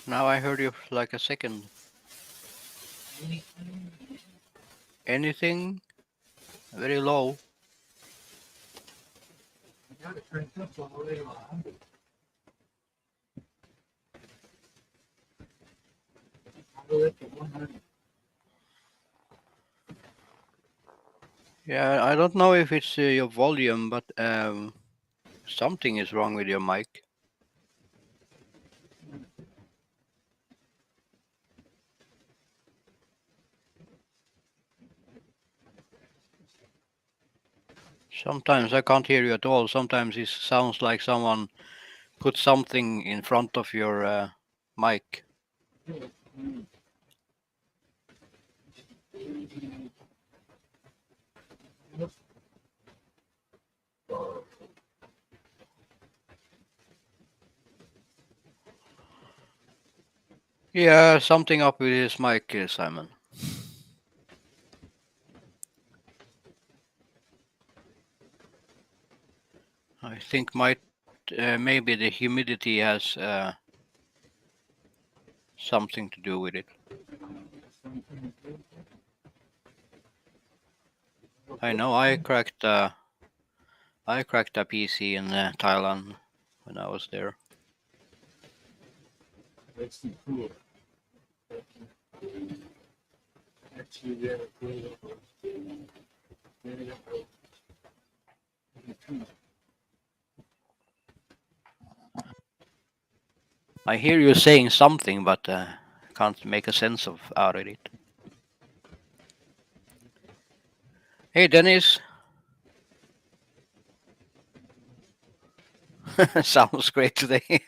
Now I heard you for like a second. Anything? Very low. Yeah, I don't know if it's your volume, but something is wrong with your mic. Sometimes I can't hear you at all. Sometimes it sounds like someone put something in front of your mic. Yeah, something up with his mic, Simon. I think maybe the humidity has something to do with it. I know I cracked a PC in Thailand when I was there. I hear you saying something, but can't make a sense of out of it. Hey, Dennis. Sounds great today.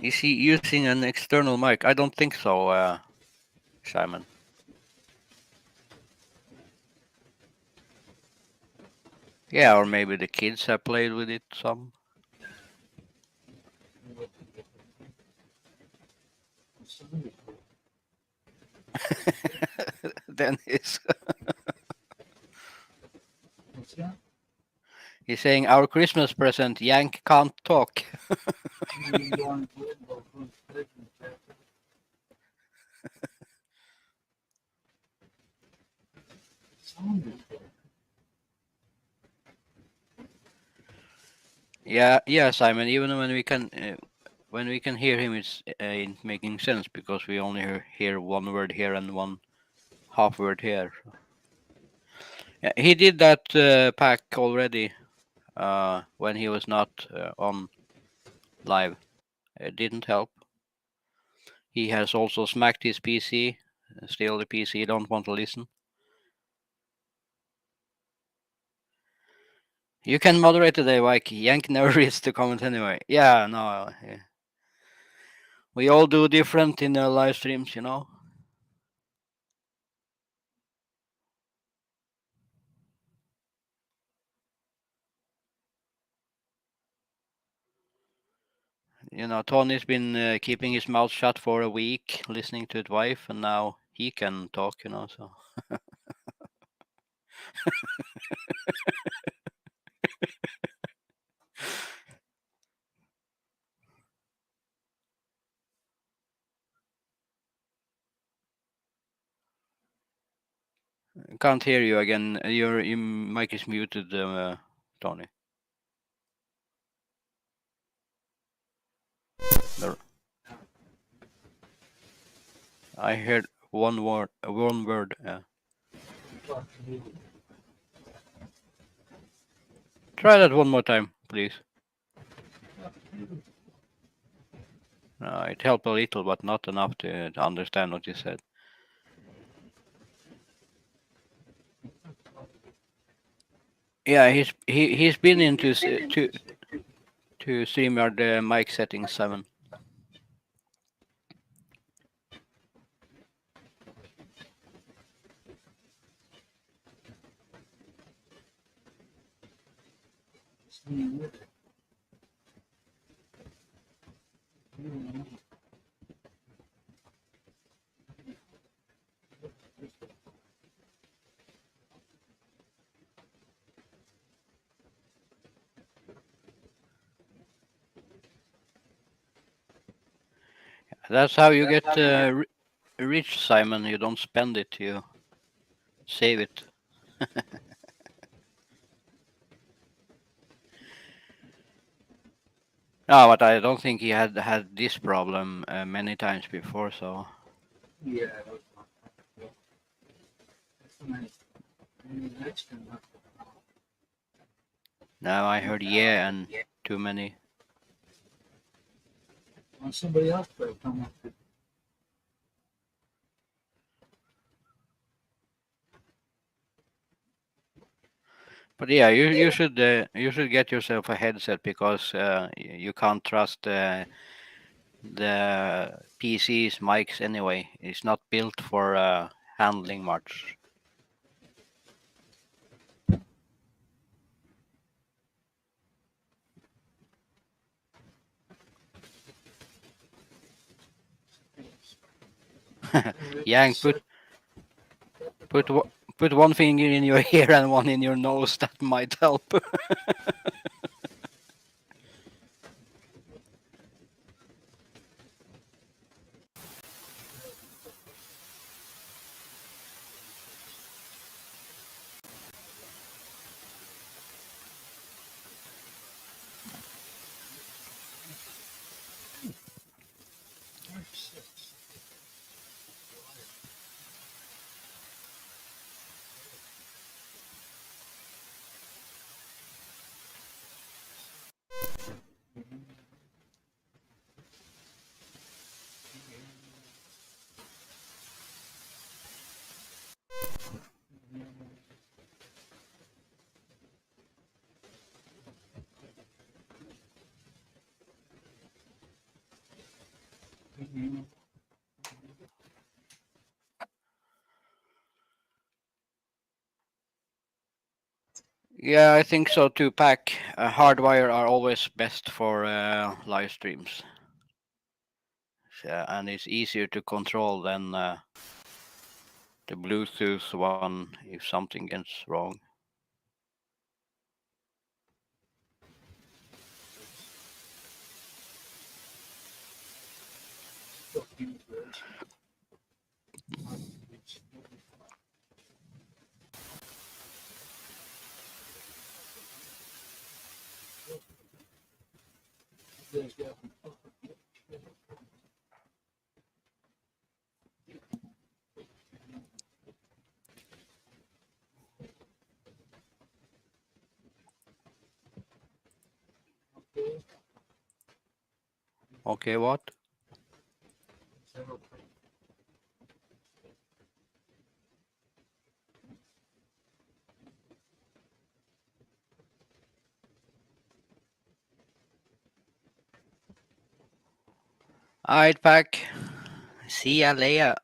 Is he using an external mic? I don't think so, Simon. Yeah, or maybe the kids have played with it some. Dennis. He's saying our Christmas present, Yank can't talk. Yeah, Simon. Even when we can hear him, it's making sense because we only hear one word here and one half word here. Yeah, he did that pack already when he was not on live. It didn't help. He has also smacked his PC. Still, the PC don't want to listen. You can moderate today, Mikey. Yank never reads the comment anyway. Yeah, no. Yeah. We all do different in our live streams, you know. You know, Tony's been keeping his mouth shut for a week, listening to his wife, and now he can talk, you know. So can't hear you again. Your mic is muted, Tony. There. I heard one word. One word. Try that one more time, please. It helped a little, but not enough to understand what you said. Yeah, he's been into to StreamYard mic settings 7. That's how you get rich, Simon. You don't spend it, you save it. No, but I don't think he had this problem many times before. So Yeah, that was one. Yeah. That's nice. And next time, now I heard yeah and too many. somebody else will come up with. But yeah, you should get yourself a headset because you can't trust the PC's mics anyway. It's not built for handling much. Yang, put put one finger in your ear and one in your nose. That might help. Yeah, I think so too. Pack hardwire are always best for live streams. And it's easier to control than the Bluetooth one if something gets wrong. Okay, what? Alright, Pack. See ya later.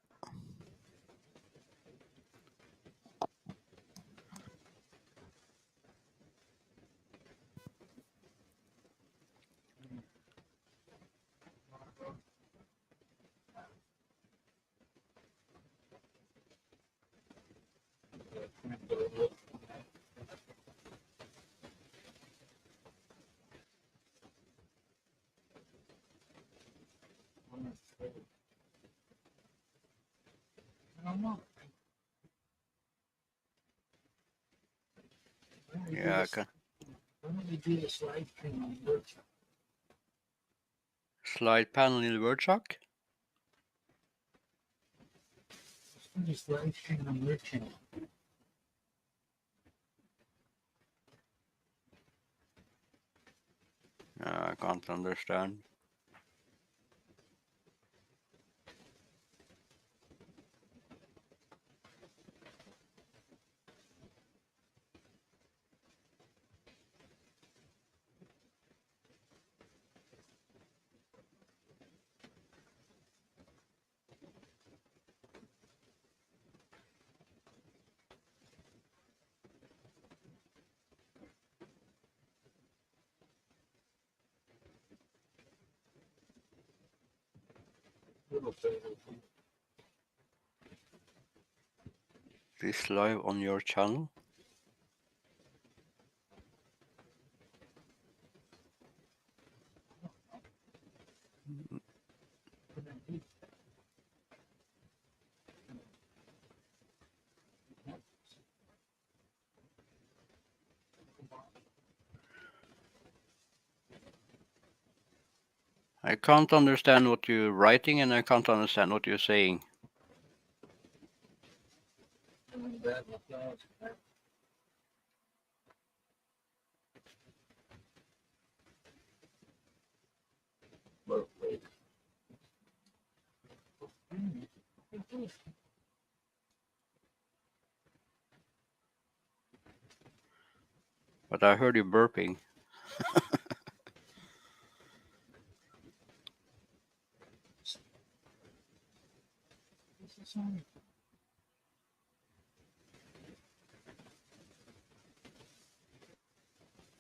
I don't know. Yeah, okay. Why don't we do this live stream on workshop? Slide panel in the WordShock. Let's do this live stream on your channel. I can't understand. This live on your channel. I can't understand what you're writing, and I can't understand what you're saying. Bad luck, dogs. But wait. But I heard you burping. This is on.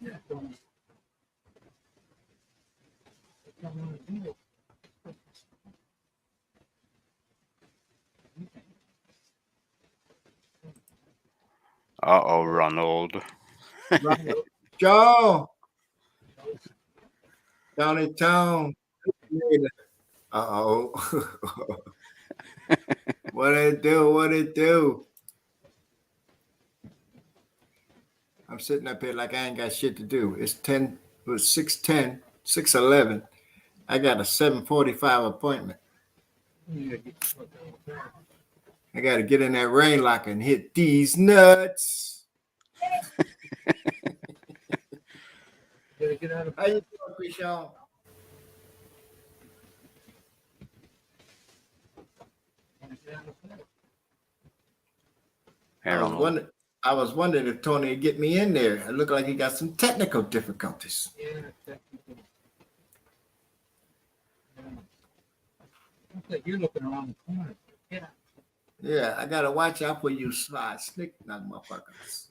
Yeah, don't. I don't want to do it. Uh-oh, Ronald. Joe, Tony Tone. Uh-oh. What it do? What it do? I'm sitting up here like I ain't got shit to do. It's 10, it was 6:10, 6:11. I got a 7:45 appointment. Yeah, get- I got to get in that rain locker and hit these nuts. Gotta get out of How you doing, Krishan? bed. Hey, I was Ronald. wondering. I was wondering if Tony would get me in there. It looked like he got some technical difficulties. Yeah, technical. Yeah. Looks like you're looking around the corner. Yeah. Yeah, I gotta watch out for you slide slick nut motherfuckers.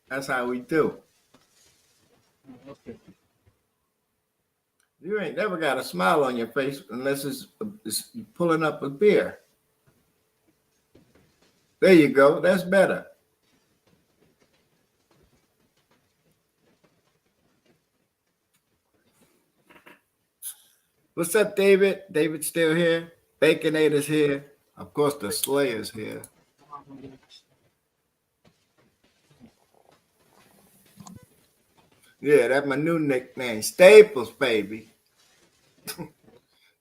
That's how we do. Okay. You ain't never got a smile on your face unless it's pulling up a beer. There you go. That's better. What's up, David? David's still here. Baconator's here. Of course, the Slayer's here. Yeah, that's my new nickname, Staples, baby.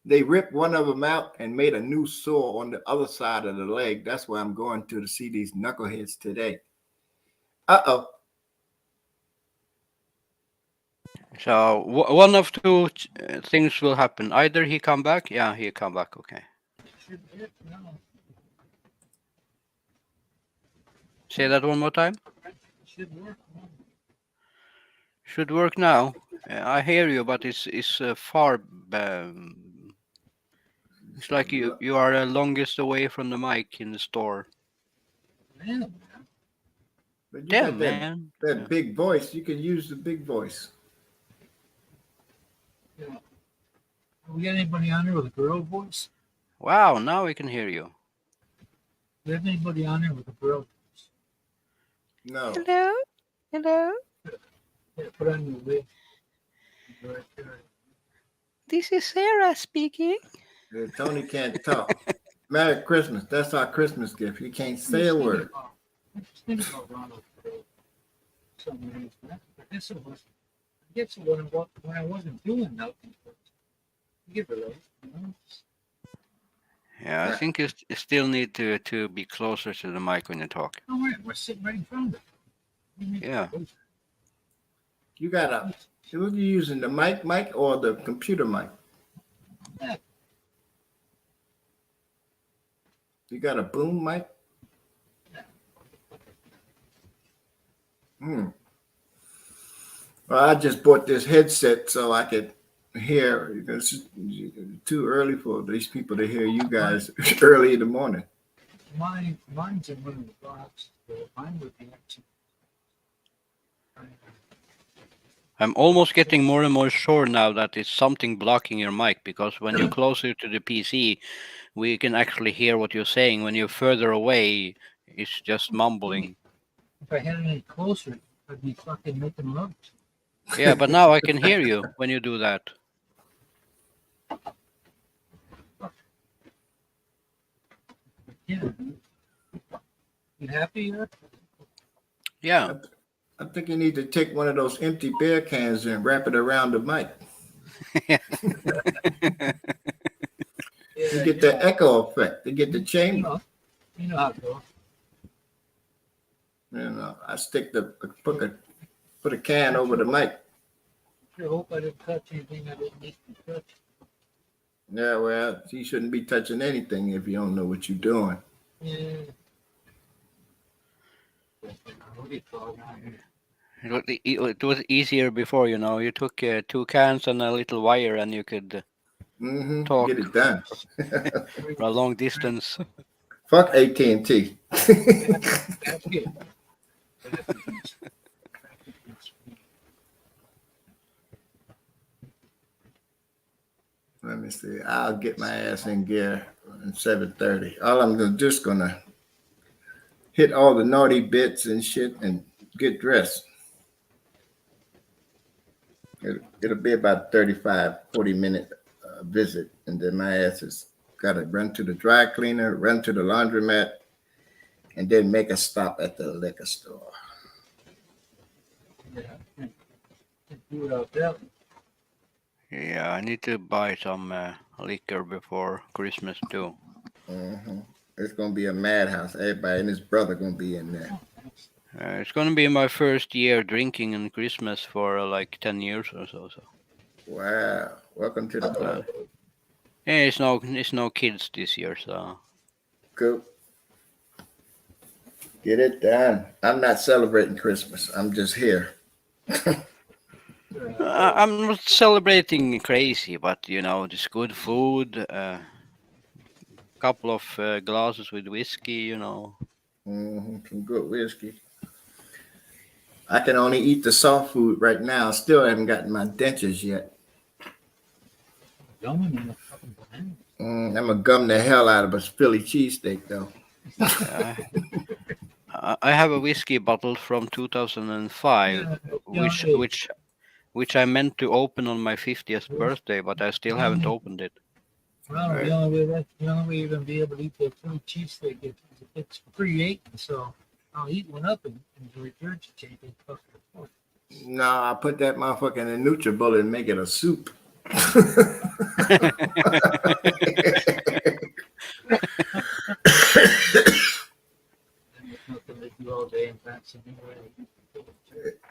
They ripped one of them out and made a new sore on the other side of the leg. That's where I'm going to see these knuckleheads today. Uh-oh. So one of two things will happen. Either he come back. Yeah, he come back. Okay. Should hit now. Say that one more time. Should work. Should work now. I hear you, but it's far. It's like you are longest away from the mic in the store. Man, But you Damn, got that, man. that Yeah. big voice. You can use the big voice. yeah. We got anybody on there with a girl voice? Wow, now we can hear you. Do we have anybody on there with a girl voice? No. Hello? Hello? Yeah, put on your wig. Right there. This is Sarah speaking. Tony can't talk. Merry Christmas. That's our Christmas gift. He can't say a word. I was thinking about Ronald for some reason. I guess it was when I wasn't doing nothing. Give it up, you know? Yeah, I think you still need to be closer to the mic when you talk. Oh, right. We're sitting right in front of it. You need to Yeah. go. You got a, what are you using, the mic or the computer mic? Yeah. You got a boom mic? Well, I just bought this headset so I could hear. It's too early for these people to hear you guys early in the morning. Mine's in one of the boxes. Mine would be actually. I'm almost getting more and more sure now that it's something blocking your mic, because when you're closer to the PC, we can actually hear what you're saying. When you're further away, it's just mumbling. If I had it any closer, I'd be fucking making love. Yeah, but now I can hear you when you do that. Yeah. You happy yet? Yeah. I think you need to take one of those empty beer cans and wrap it around the mic. Yeah, You get the echo effect. You get the you chamber. know, you know how it goes. You know, I stick the put a can over the mic. Sure hope I didn't touch anything I didn't need to touch. Yeah, well, you shouldn't be touching anything if you don't know what you're doing. Yeah. What do you call it? It was easier before, you know. You took 2 cans and a little wire, and you could talk Get it done. for a long distance. Fuck AT&T. That's good. Let me see. I'll get my ass in gear at 7:30. All just gonna hit all the naughty bits and shit and get dressed. It'll be about 35, 40-minute visit, and then my ass has got to run to the dry cleaner, run to the laundromat, and then make a stop at the liquor store. Yeah. Do it out there. Yeah, I need to buy some liquor before Christmas too. It's gonna be a madhouse. Everybody and his brother gonna be in there. It's gonna be my first year drinking on Christmas for like 10 years or so. Wow! Welcome to the club. Yeah, it's no kids this year, so Cool. Get it done. I'm not celebrating Christmas. I'm just here. I'm not celebrating crazy, but you know, just good food, couple of glasses with whiskey, you know. Some good whiskey. I can only eat the soft food right now. Still haven't gotten my dentures yet. Gum and a fucking banana. I'm gonna gum the hell out of a Philly cheesesteak though. I have a whiskey bottle from 2005, which I meant to open on my 50th birthday, but I still haven't opened it. Well, the only way you're gonna be able to eat that Philly cheesesteak is if it's pre-eaten. So I'll eat one up and regurgitate it. No, I put that motherfucker in a NutriBullet and make it a soup.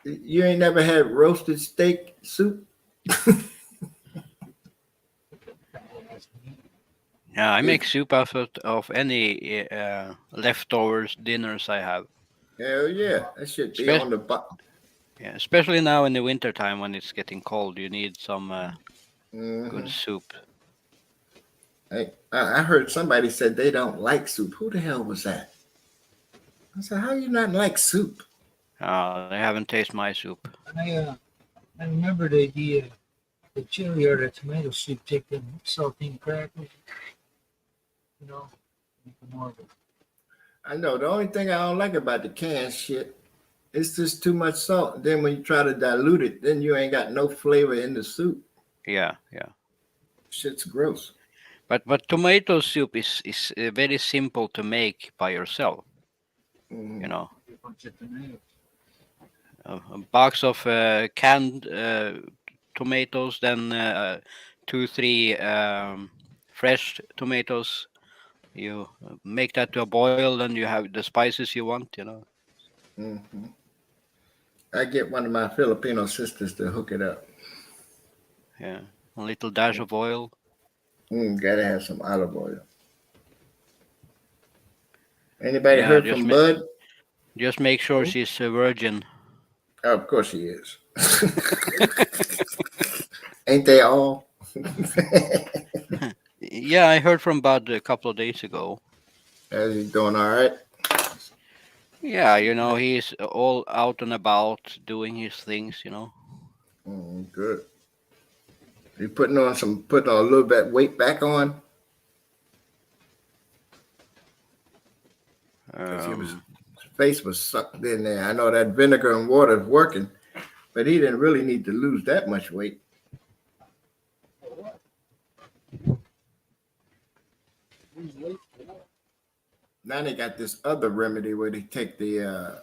You ain't never had roasted steak soup? Yeah, I make soup out of any leftovers dinners I have. Hell yeah, that should be on the bottom. Yeah, especially now in the winter time when it's getting cold, you need some good soup. Hey, I heard somebody said they don't like soup. Who the hell was that? I said, how you not like soup? They haven't tasted my soup. I remember the chili or the tomato soup. Take them saltine crackers, you know, more of it. I know. The only thing I don't like about the canned shit, it's just too much salt. Then when you try to dilute it, then you ain't got no flavor in the soup. Yeah. Shit's gross. But tomato soup is very simple to make by yourself. You know, A bunch of tomatoes. a box of canned tomatoes, then 2-3 fresh tomatoes. You make that to a boil, and you have the spices you want. You know. I get one of my Filipino sisters to hook it up. Yeah, a little dash of oil. Gotta have some olive oil. Anybody heard from Bud? Just make sure she's a virgin. Oh, of course she is. Ain't they all? Yeah, I heard from Bud a couple of days ago. Is he doing all right? Yeah, you know, he's all out and about doing his things, you know. Good. You putting on a little bit weight back on? His face was sucked in there. I know that vinegar and water is working, but he didn't really need to lose that much weight. Now they got this other remedy where they take the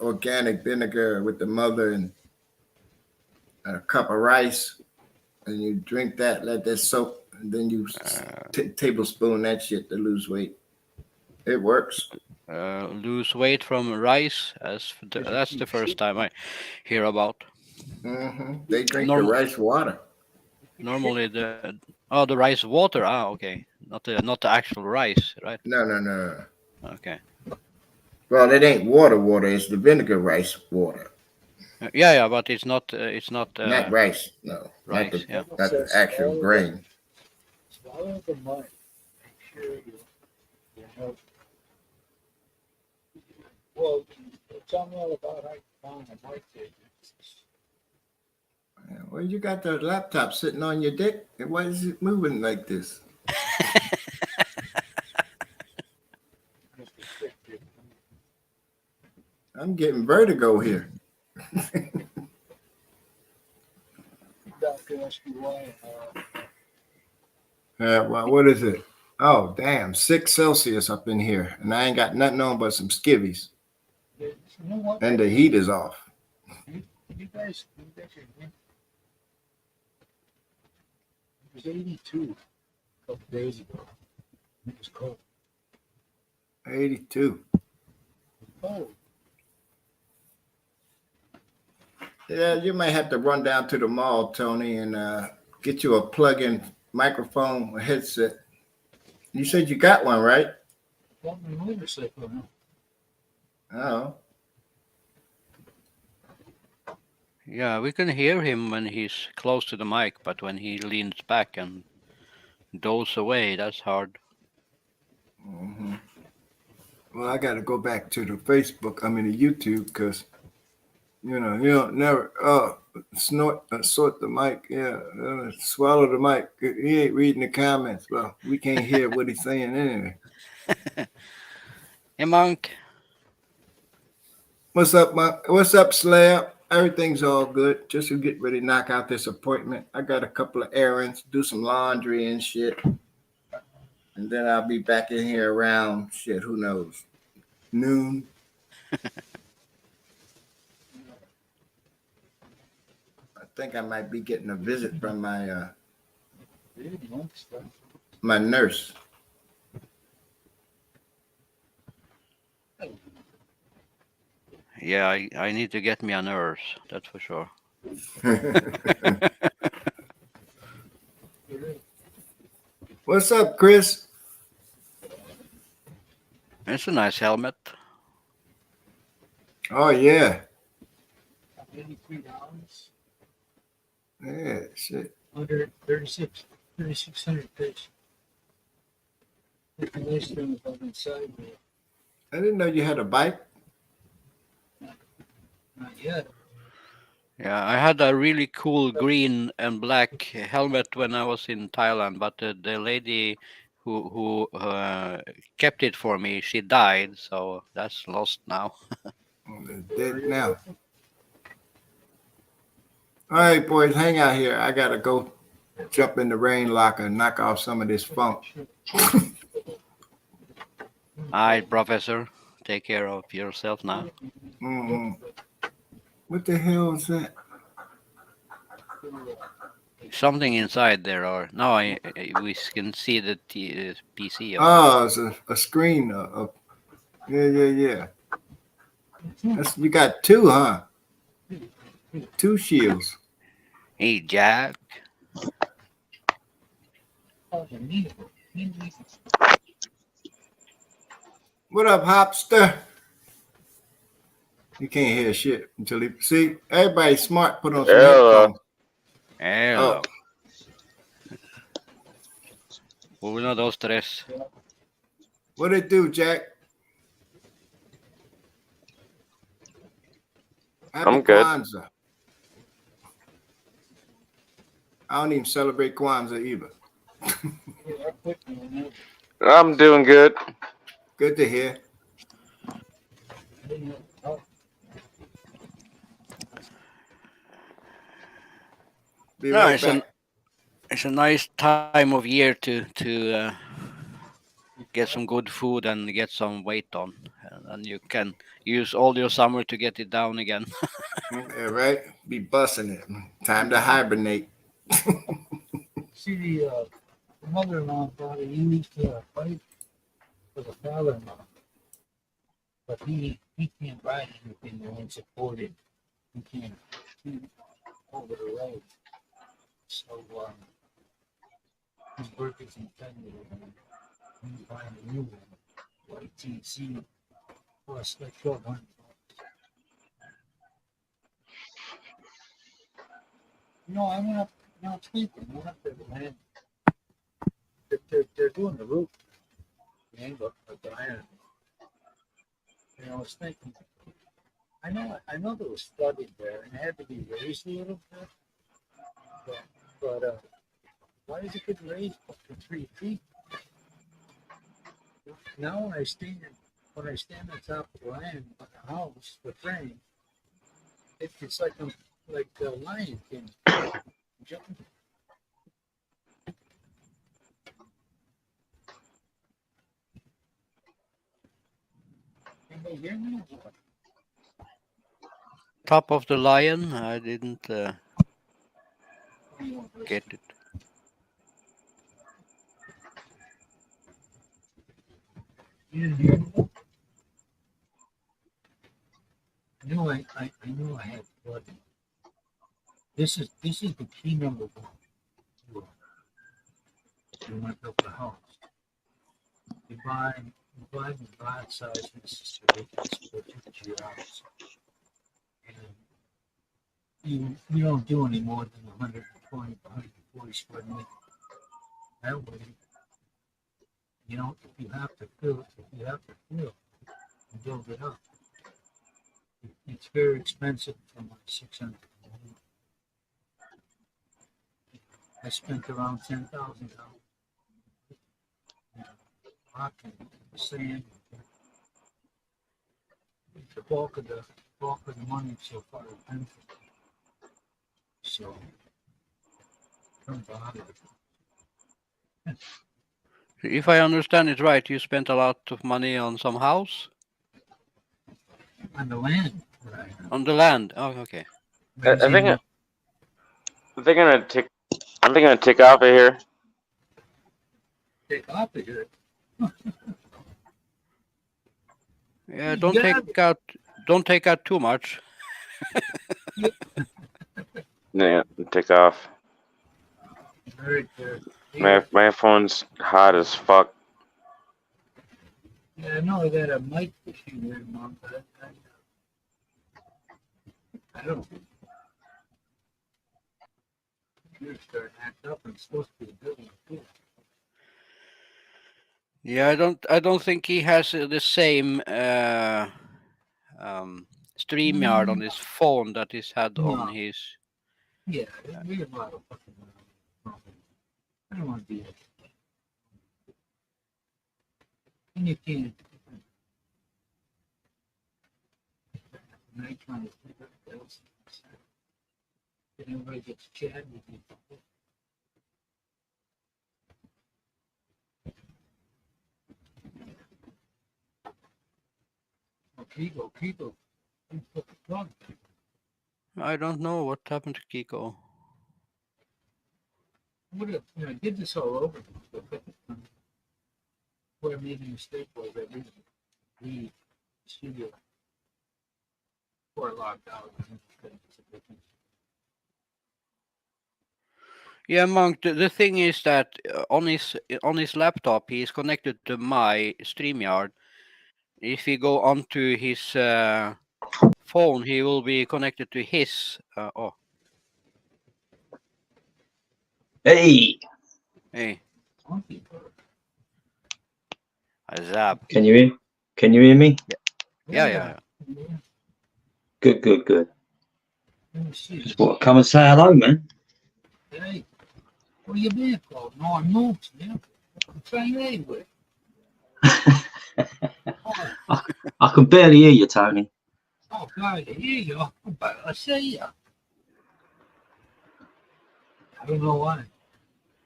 organic vinegar with the mother and a cup of rice, and you drink that, let that soak, and then you tablespoon that shit to lose weight. It works. Lose weight from rice. That's the first time I hear about. They drink the Norm- rice water. Normally the rice water. Ah, okay. Not the actual rice, right? No. Okay. Well, it ain't water. It's the vinegar rice water, Yeah, but it's not not rice. No, rice. Yeah. not the actual grain. Swallow the mic. Make sure you have. Well, tell me all about how you found the mic there. Well, you got the laptop sitting on your dick, and why is it moving like this? I'm getting vertigo here. Doctor asked you why. Well, what is it? Oh, damn, 6 Celsius up in here, and I ain't got nothing on but some skivvies, You know what? and the heat is off. You guys are it was 82 a couple days ago. It was cold. 82. Cold. Yeah, you might have to run down to the mall, Tony, and get you a plug-in microphone or headset. You said you got one, right? Got my motorcycle now. Oh. Yeah, we can hear him when he's close to the mic, but when he leans back and doles away, that's hard. Mm-hmm. Well, I got to go back to the Facebook. I mean, the YouTube, because you don't never sort the mic. Yeah, swallow the mic. He ain't reading the comments. Well, we can't hear what he's saying anyway. Hey, Monk. What's up, Monk? What's up, Slab? Everything's all good. Just to get ready to knock out this appointment. I got a couple of errands, do some laundry and shit. And then I'll be back in here around, shit, who knows, noon. I think I might be getting a visit from my my nurse. Yeah, I need to get me a nurse. That's for sure. What's up, Chris? It's a nice helmet. Oh, yeah. $83. Yeah, shit. Under 3,600 fish. The nice thing about inside there. I didn't know you had a bike. Not yet. Yeah, I had a really cool green and black helmet when I was in Thailand, but the lady who kept it for me, she died, so that's lost now. It's dead now. All right, boys, hang out here. I gotta go jump in the rain locker and knock off some of this funk. All right, Professor, take care of yourself now. Mm-hmm. What the hell is that? Something inside there, or no? We can see the PC. Oh, it's a screen. Yeah. You got 2, huh? 2 shields. Hey, Jack. What up, Hopster? You can't hear shit until he see. Everybody's smart. Put on some headphones. Hello. Uno, dos, tres. What it do, Jack? Happy I'm good. Kwanzaa. I don't even celebrate Kwanzaa either. I'm doing good. Good to hear. Be No, right back. it's a nice time of year to get some good food and get some weight on. And and you can use all your summer to get it down again. Yeah, right? Be busting it. Time to hibernate. See, the mother-in-law bought a used pipe for the father-in-law, but he can't buy anything that won't support it. He can't over the road. So his work is intended and he's buying a new one, YTC plus like 1,200. No, I went up. No, it's sleeping. I went up there to land. They're doing the roof. The angle of the iron. You know, I was thinking. I know there was flooding there, and it had to be raised a little bit. But why does it get raised up to 3 feet? Now when I stand on top of the land on the house, the frame, it's like a Lion King jumping. Anybody hear me? Top of the lion. I didn't get it. You didn't hear me? I knew I had flooding. This is the key number one. You went up the house. You buy the broad size pieces so they can split into your house. And you don't do any more than 120, 140 square meters. That way, you know, if you have to fill, and build it up. It's very expensive for my 600. I spent around $10,000. Rock and sand. The bulk of the money so far has been for me. So don't bother. If I understand it right, you spent a lot of money on some house? On the land, right? On the land. Oh, okay. I'm thinking to take off of here. Take off of here. Yeah, don't take out too much. Yeah, take off. Very good. My phone's hot as fuck. Yeah, I know I got a mic issue there, Mom, but I don't. You're starting to act up and it's supposed to be a good one too. Yeah, I don't think he has the same StreamYard on his phone that he's had No. on his. Yeah, we have a lot of fucking problems. I don't want to be it. And you can't. And I trying to think of what else. And everybody gets chatting with you. Oh, Kiko. You fucking plug. I don't know what happened to Kiko. I did this all over. Where I made a mistake was I didn't leave the studio before I logged out. Yeah, Monk. The thing is that on his laptop he is connected to my StreamYard. If he go onto his phone, he will be connected to his. Hey, Hey, Monkey bird. Zab. can you hear me? Yeah. Good. Let me see. Just want to come and say hello, man. Hey, what are you being called? No, I'm not, man. I'm trying anyway. I can barely hear you, Tony. Oh, God, here you are. But I say ya. I don't know why.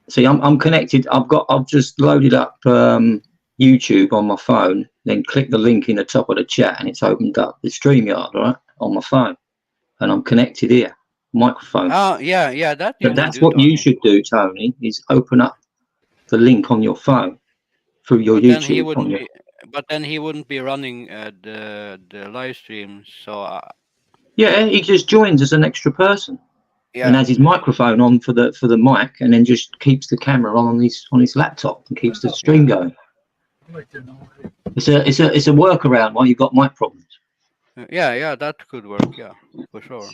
See, I'm connected. I've just loaded up YouTube on my phone, then click the link in the top of the chat, and it's opened up the StreamYard, right, on my phone, and I'm connected here, microphone. Oh, yeah, that you But can that's do, what you Tony. should do, Tony, is open up the link on your phone through your But then he YouTube. wouldn't be. But then he wouldn't be running the live stream. So Yeah, he just joins as an extra person and yeah, has his microphone on for the mic, and then just keeps the camera on his laptop and keeps the stream going. I'd like to know. It's a workaround while you've got mic problems. yeah, that could work. Yeah, for sure.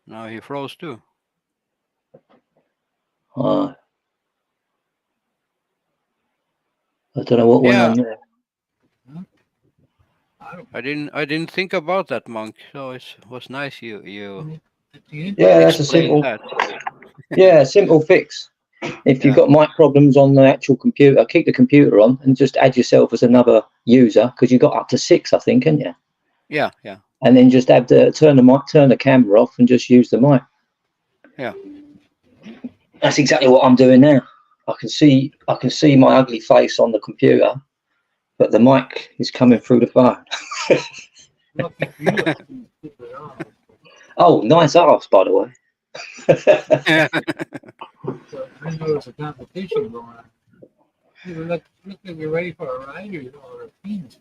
Now he froze too. I don't know what went Yeah. on there. I don't. I didn't think about that, Monk. So it was nice you At the end, Yeah, that's a explained simple. that. Simple fix. If you've Yeah. got mic problems on the actual computer, keep the computer on and just add yourself as another user, because you've got up to 6, I think, haven't you? Yeah. And then just turn the camera off and just use the mic. Yeah. That's exactly what I'm doing now. I can see my ugly face on the computer, but the mic is coming through the phone. lucky for you, I can keep it on. Oh, nice arse, by the way. So I know there's a competition going on. You look like you're ready for a ride or a penis.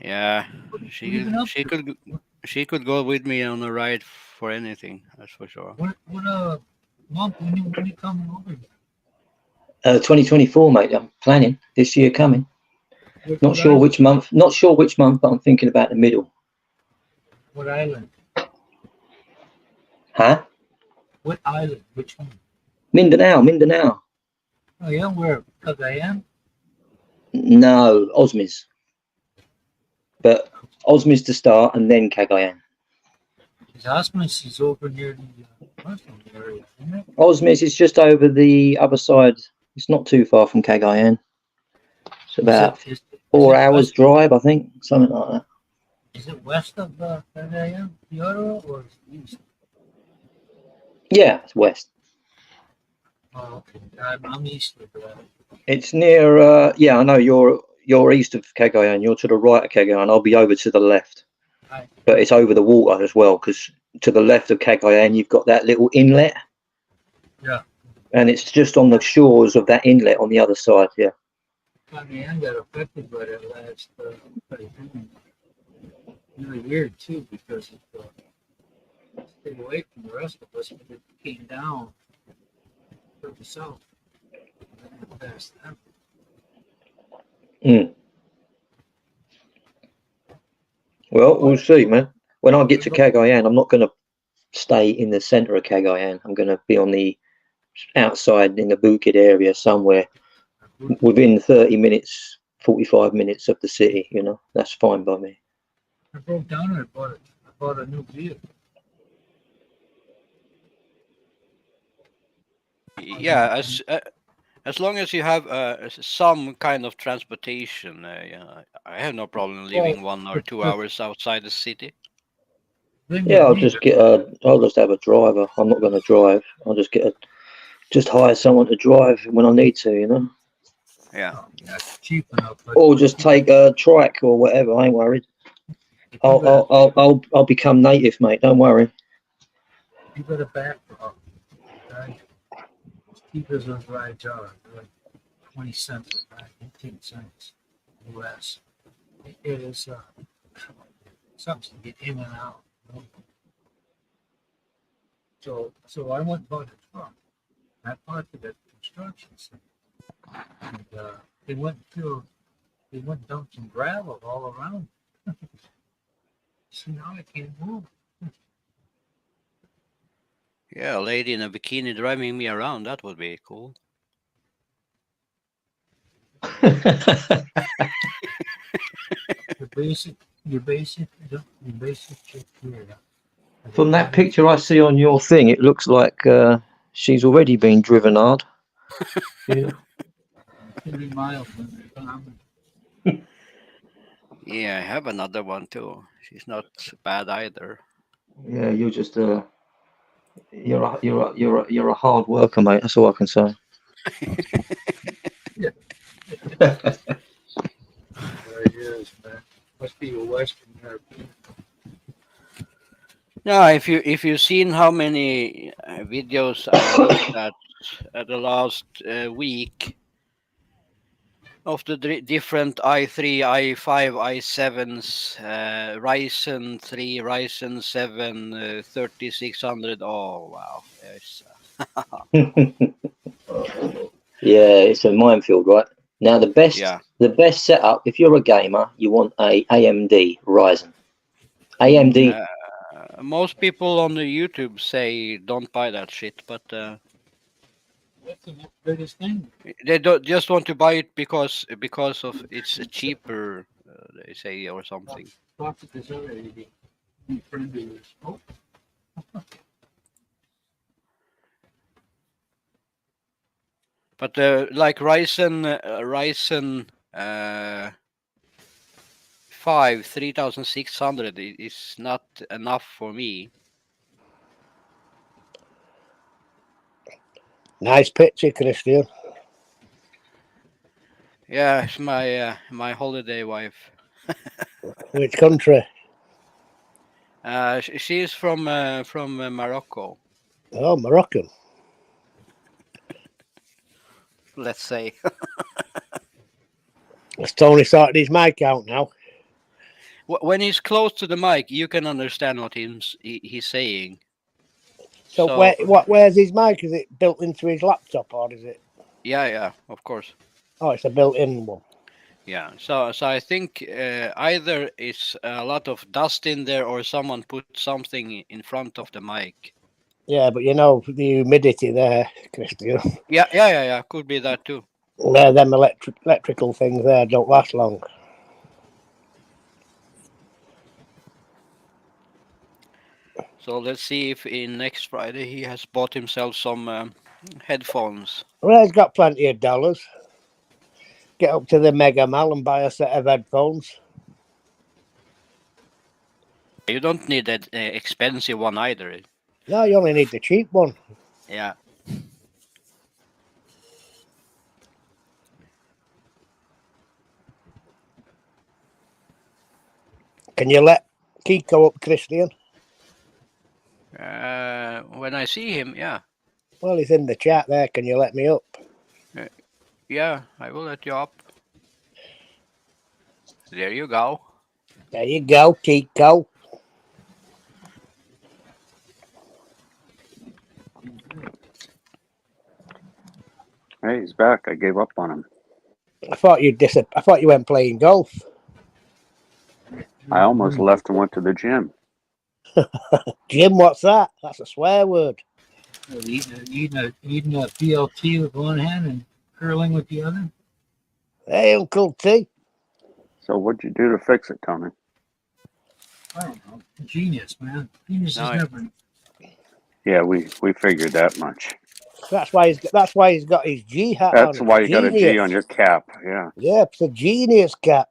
Yeah. What have you been up to? She could go with me on a ride for anything. That's for sure. What month when you coming over here? 2024, mate. I'm planning this year coming. Not What sure island? which month. Not sure which month, but I'm thinking about the middle. What island? Huh? What island? Which one? Mindanao. Oh yeah, where? Cagayan? No, Osmis. But Osmis to start, and then Cagayan. His Osmus is over near the Muslim area, isn't it? Osmis is just over the other side. It's not too far from Cagayan. It's about Is it 4 hours west- drive, I think, something like that. Is it west of Cagayan, Pioro, or is it east? Yeah, it's west. Oh, okay. I'm east of that. It's near. Yeah, I know you're east of Cagayan. You're to the right of Cagayan. I'll be over to the left. Right. But it's over the water as well, because to the left of Cagayan you've got that little inlet. Yeah. And it's just on the shores of that inlet on the other side. Yeah. Cagayan got affected by that last typhoon. Really weird too, because it stayed away from the rest of us, but it came down to the south. And then past them. Well, we'll see, man. When I get to Cagayan, I'm not going to stay in the centre of Cagayan. I'm going to be on the outside in the Bukit area somewhere within 30 minutes, 45 minutes of the city. You know, that's fine by me. I broke down and I bought a new vehicle. Yeah, as long as you have some kind of transportation, yeah, I have no problem leaving 1 or 2 hours outside the city. Yeah, I'll just have a driver. I'm not going to drive. I'll just hire someone to drive when I need to, you know. Yeah. That's cheap enough. but Or just take a trike or whatever. I ain't worried. I'll become native, mate. Don't worry. You got a backdrop, right? As cheap as those rides are, they're like 20 cents a ride, 18 cents US. It is something to get in and out. You know? So I went and bought a truck. I parked it at the construction center. And they went and dumped some gravel all around. So now I can't move. Yeah, a lady in a bikini driving me around, that would be cool. Your basic chick here. From that picture I see on your thing, it looks like she's already been driven hard. Yeah. 30 miles from the Yeah, I have another one too. She's not bad either. Yeah, you're just you're a hard worker, mate. That's all I can say. There he is, man. Must be a Western European. Yeah, if you've seen how many videos I looked at the last week of the different i3, i5, i7s, Ryzen 3, Ryzen 7, 3600. Oh wow, it's, Yeah, it's a minefield, right? Now yeah. the best setup if you're a gamer, you want a AMD Ryzen. AMD. Most people on the YouTube say don't buy that shit, but That's the next biggest thing. they don't just want to buy it because of it's cheaper, they say, or something. Talk to this other idiot. My friend of yours. Oh, But like Ryzen 5 3600 is not enough for me. Nice picture, Christian. Yeah, it's my holiday wife. Which country? She is from Morocco, Oh, Moroccan. let's say. Has Tony sorted his mic out now? When he's close to the mic, you can understand what he's saying. So, So- where's his mic? Is it built into his laptop or is it? Yeah, of course. Oh, it's a built-in one. Yeah, so I think either it's a lot of dust in there or someone put something in front of the mic. Yeah, but you know the humidity there, Christian. Yeah. Could be that too. Them electrical things there don't last long. So let's see if in next Friday he has bought himself some headphones. Well, he's got plenty of dollars. Get up to the Mega Mall and buy a set of headphones. You don't need that expensive one either. No, you only need the cheap one. Yeah. Can you let Kiko up, Christian? When I see him, yeah. Well, he's in the chat there. Can you let me up? Yeah, I will let you up. There you go. There you go, Kiko. Hey, he's back. I gave up on him. I thought you went playing golf. I almost left and went to the gym. Jim, what's that? That's a swear word. eating a BLT with one hand and curling with the other. Hey, Uncle T. So what'd you do to fix it, Tony? I don't know. Genius, man. Genius No, is never. Yeah, we figured that much. That's why he's got his G hat on. That's why you got a G Genius. on your cap. Yeah. Yeah, it's a genius cap.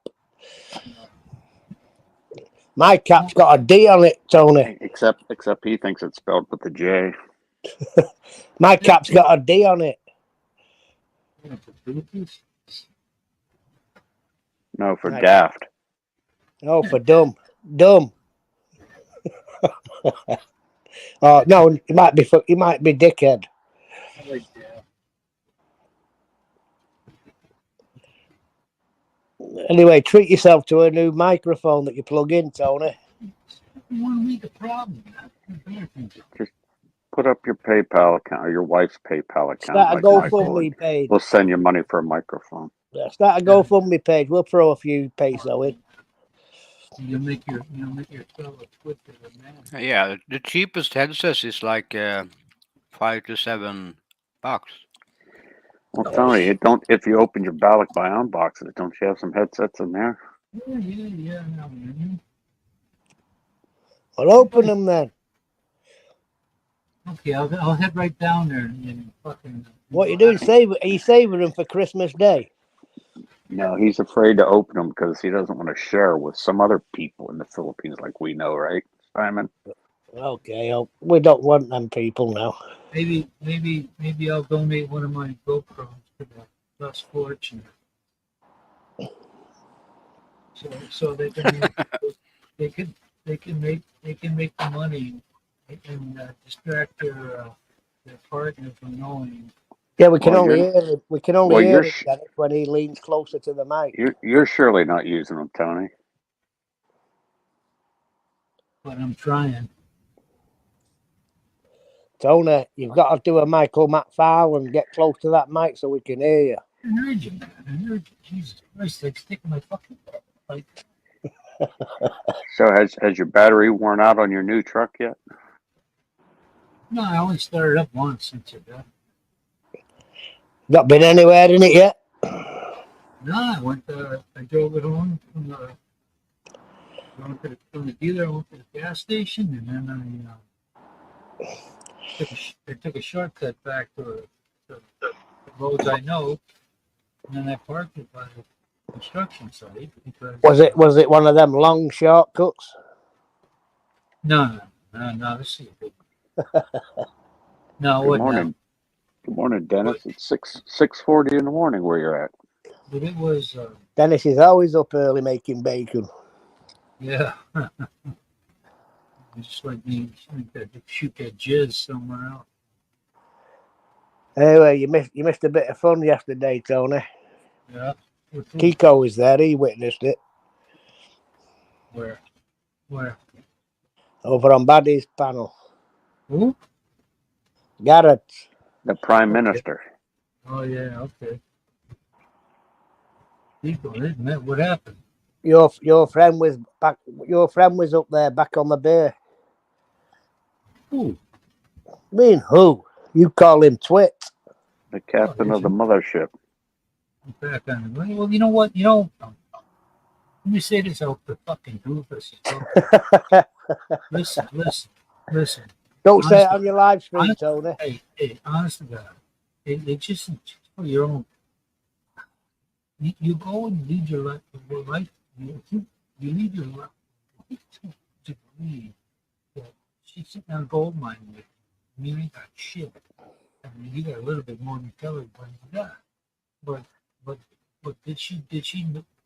My cap's got a D on it, Tony. Except he thinks it's spelled with a J. My cap's got a D on it. No, for Right. daft. Oh, for dumb. Dumb. Oh no, he might be dickhead. I like that. Anyway, treat yourself to a new microphone that you plug in, Tony. You want to make a problem, man. Put up your PayPal account or your wife's PayPal account. Start a like Michael, GoFundMe and page. we'll send you money for a microphone. Yeah, start a GoFundMe page. We'll throw a few peso in. You'll make yourself a Twitter man. Yeah, the cheapest headset is like $5 to $7. Well, Tony, if you open your ballot by unboxing it, don't you have some headsets in there? Yeah. No, man. Well, open them then. Okay, I'll head right down there and fucking. What you doing? Are you saving them for Christmas Day? No, he's afraid to open them because he doesn't want to share with some other people in the Philippines like we know, right, Simon? Okay, we don't want them people now. Maybe I'll donate one of my GoPros to the less fortunate. So they can make the money and distract their partner from knowing. Yeah, we can Well, only you're- hear it. We can only well, hear you're it, Dennis, when he leans closer to the mic. You're surely not using them, Tony. But I'm trying. Tony, you've got to do a Michael McFarlane. Get close to that mic so we can hear you. I heard you, man. I heard you. Jesus Christ, like sticking my fucking like. So has your battery worn out on your new truck yet? No, I only started up once since it got. Not been anywhere in it yet? No, I went. I drove it home from the dealer. I went to the gas station, and then I took a shortcut back to the roads I know, and then I parked it by the construction site because. Was it one of them long shortcuts? No. This is a big. No, Good what now? morning. Good morning, Dennis. It's 6:40 in the morning where you're at. But it was. Dennis is always up early making bacon. Yeah. It's just like me to shoot that jizz somewhere else. Anyway, you missed a bit of fun yesterday, Tony. Yeah. Kiko was there. He witnessed it Where? over on Baddy's panel. Who? Garrett. The Prime Okay. Minister. Oh yeah, okay. People, isn't it? What happened? Your friend was back. Your friend was up there back on the bay. Who? Mean who? You call him Twit. The captain of the mothership. Back on the well, you know what? Let me say this out the fucking doofus. Listen. Don't say it Honestly- on your live stream, honest- Tony. Hey, honest to God, it just for your own. You go and lead your life. You lead your life to believe that she's sitting on a gold mine with you. You ain't got shit. I mean, you got a little bit more than everybody you got. But did she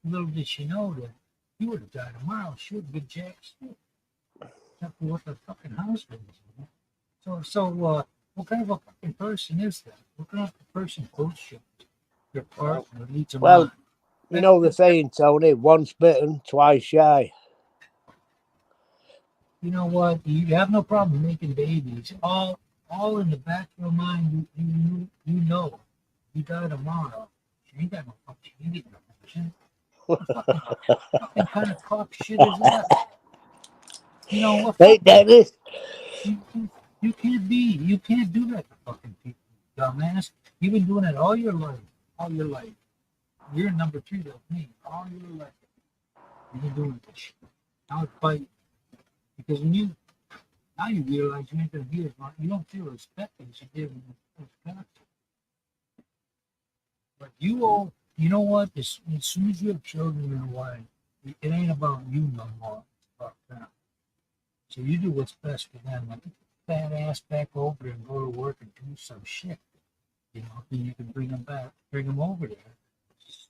little did she know that you would have died tomorrow. She would have been jack shit. After what the fucking husband is. So what kind of a fucking person is that? What kind of a person coach you? Your partner leads a Well, mind. you know the saying, Tony. Once bitten, twice shy. You know what? You have no problem making babies. All in the back of your mind, you know. You die tomorrow. She ain't got no fucking. She ain't getting no function. What fucking kind of cock shit is that? You know what? Hey, Dennis. You can't do that to fucking people, dumbass. You've been doing it all your life. You're number 2 like me, all your life. You've been doing this shit. Now it's fight. Because now you realize you ain't gonna be as much, you don't feel respected as you did when you first got to. But you know what? As soon as you have children in a wife, it ain't about you no more. It's about them. So you do what's best for them. Like, get that ass back over and go to work and do some shit. You know, then you can bring them over there,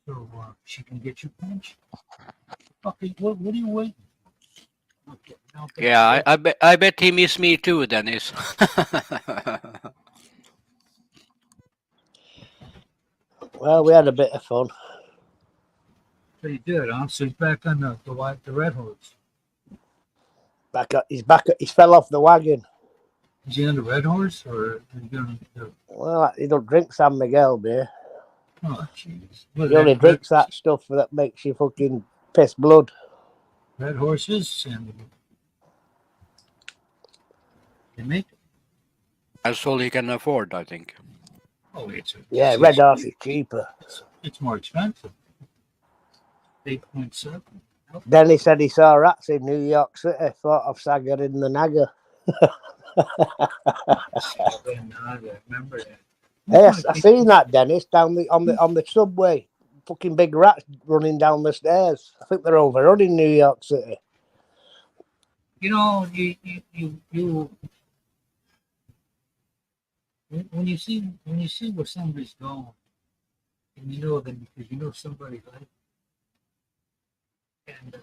so she can get your pension. Fucking, what are you waiting for? Okay, now, Yeah, I bet he missed me too, Dennis. Well, we had a bit of fun. So you did, huh? So he's back on the red horse. He's fell off the wagon. Is he on the red horse, or is he going to? Well, he don't drink San Miguel beer. Oh, jeez. He only drinks that stuff that makes you fucking piss blood. Red horses, and they make. That's all he can afford, I think. Oh, Yeah, Red Horse is cheaper. It's more expensive. 8.7. Then he said he saw rats in New York City. Thought of Saga in the Naga. I remember that. Yes, I seen that, Dennis, down on the subway. Fucking big rats running down the stairs. I think they're overrunning New York City. You know, you when you see where somebody's going, and you know them because you know somebody like, and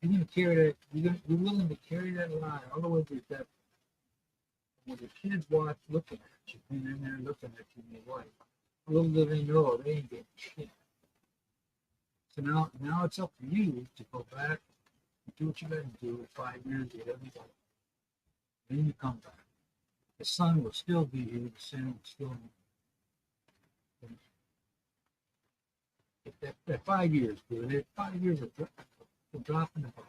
you're gonna carry that. You're willing to carry that line all the way to that. When the kids watch looking at you, and then they're looking at you and your wife, little do they know they ain't getting shit. So now it's up to you to go back and do what you got to do in 5 years, get everybody. Then you come back. The sun will still be here. The sun will still be. If that 5 years, dude, that 5 years of dropping the ball.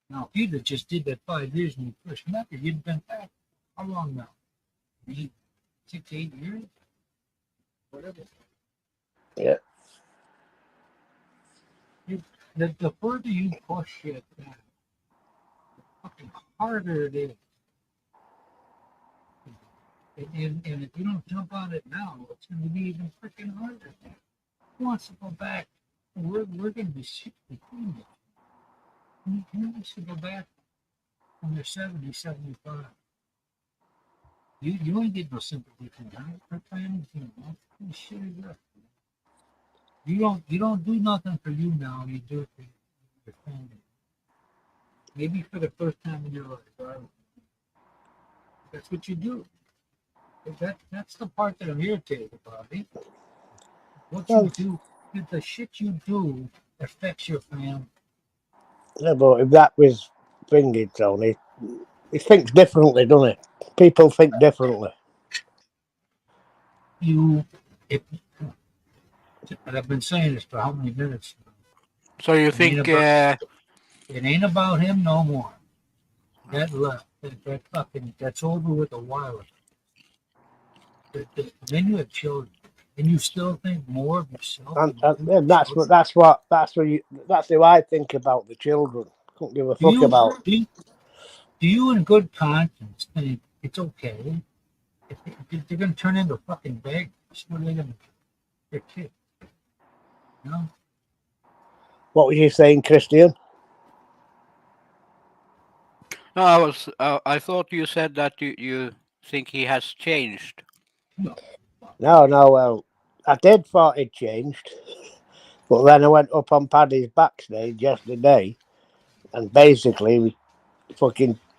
Now, if you'd have just did that 5 years when you first met her, you'd have been back. How long now? 8, 6, 8 years? Whatever. Yeah. The further you push it back, the fucking harder it is. And if you don't jump on it now, it's going to be even freaking harder. Who wants to go back? We're going to be 63 now. Who wants to go back when they're 70, 75? You ain't getting no sympathy from that. Her family's doing that. Shit is that. You don't do nothing for you now. You do it for your family. Maybe for the first time in your life. Right? That's what you do. That's the part that I'm irritated about. What you do, the shit you do affects your family. Yeah, but if that was thinking, Tony, he thinks differently, doesn't it? People think differently. I've been saying this for how many minutes? So you think? It ain't about him no more. That left. That's over with a while ago. Then you have children, and you still think more of yourself. And that's who I think about the children. Couldn't give a fuck about. Do you in good conscience think it's okay if they're going to turn into fucking beggars? What are they going to do? They're kids. No. What were you saying, Christian? No, I thought you said that you think he has changed. No. Well, I did thought it changed, but then I went up on Paddy's backstage yesterday, and basically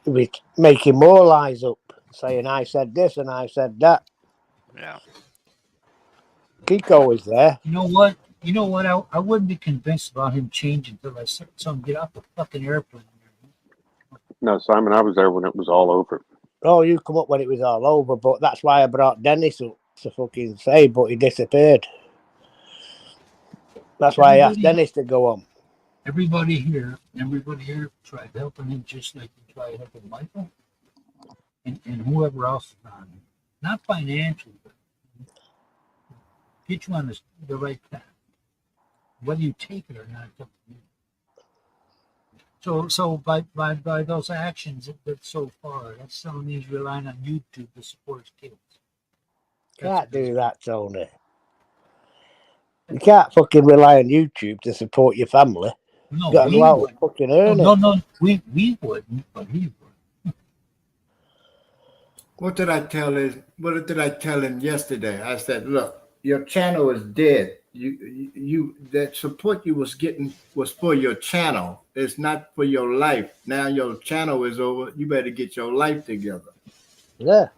we making more lies up, saying I said this and I said that. Yeah. Kiko was there. You know what? I wouldn't be convinced about him changing until I saw him get off the fucking airplane. No, Simon, I was there when it was all over. Oh, you come up when it was all over, but that's why I brought Dennis up to fucking say, but he disappeared. That's why I asked Dennis to go on. Everybody here tried helping him just like he tried helping Michael and whoever else is on him. Not financially, but get you on the right path. Whether you take it or not, it's up to you. So by those actions that so far, that's someone he's relying on YouTube to support his kids. Can't do that, Tony. You can't fucking rely on YouTube to support your family. No, you got to go out and fucking earn it. No, we wouldn't, but he would. What did I tell him yesterday? I said, look, your channel is dead. You that support you was getting was for your channel. It's not for your life. Now your channel is over. You better get your life together. Yeah.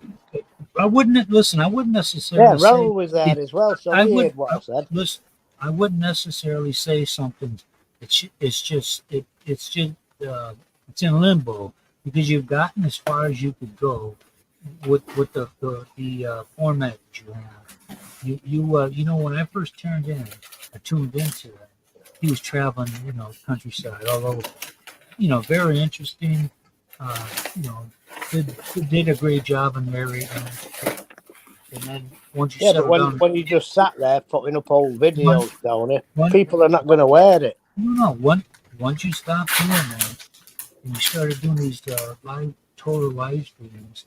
I wouldn't necessarily. Yeah, Raul was there as well, so he heard what I said. Listen, I wouldn't necessarily say something. It's in limbo because you've gotten as far as you could go with the format that you have. You know, when I first tuned into that, he was traveling, countryside all over, very interesting, did a great job in there, and then once you but when you just sat there putting up old videos down it, people are not going to wear it. No, once you stop doing that, and you started doing these total live streams,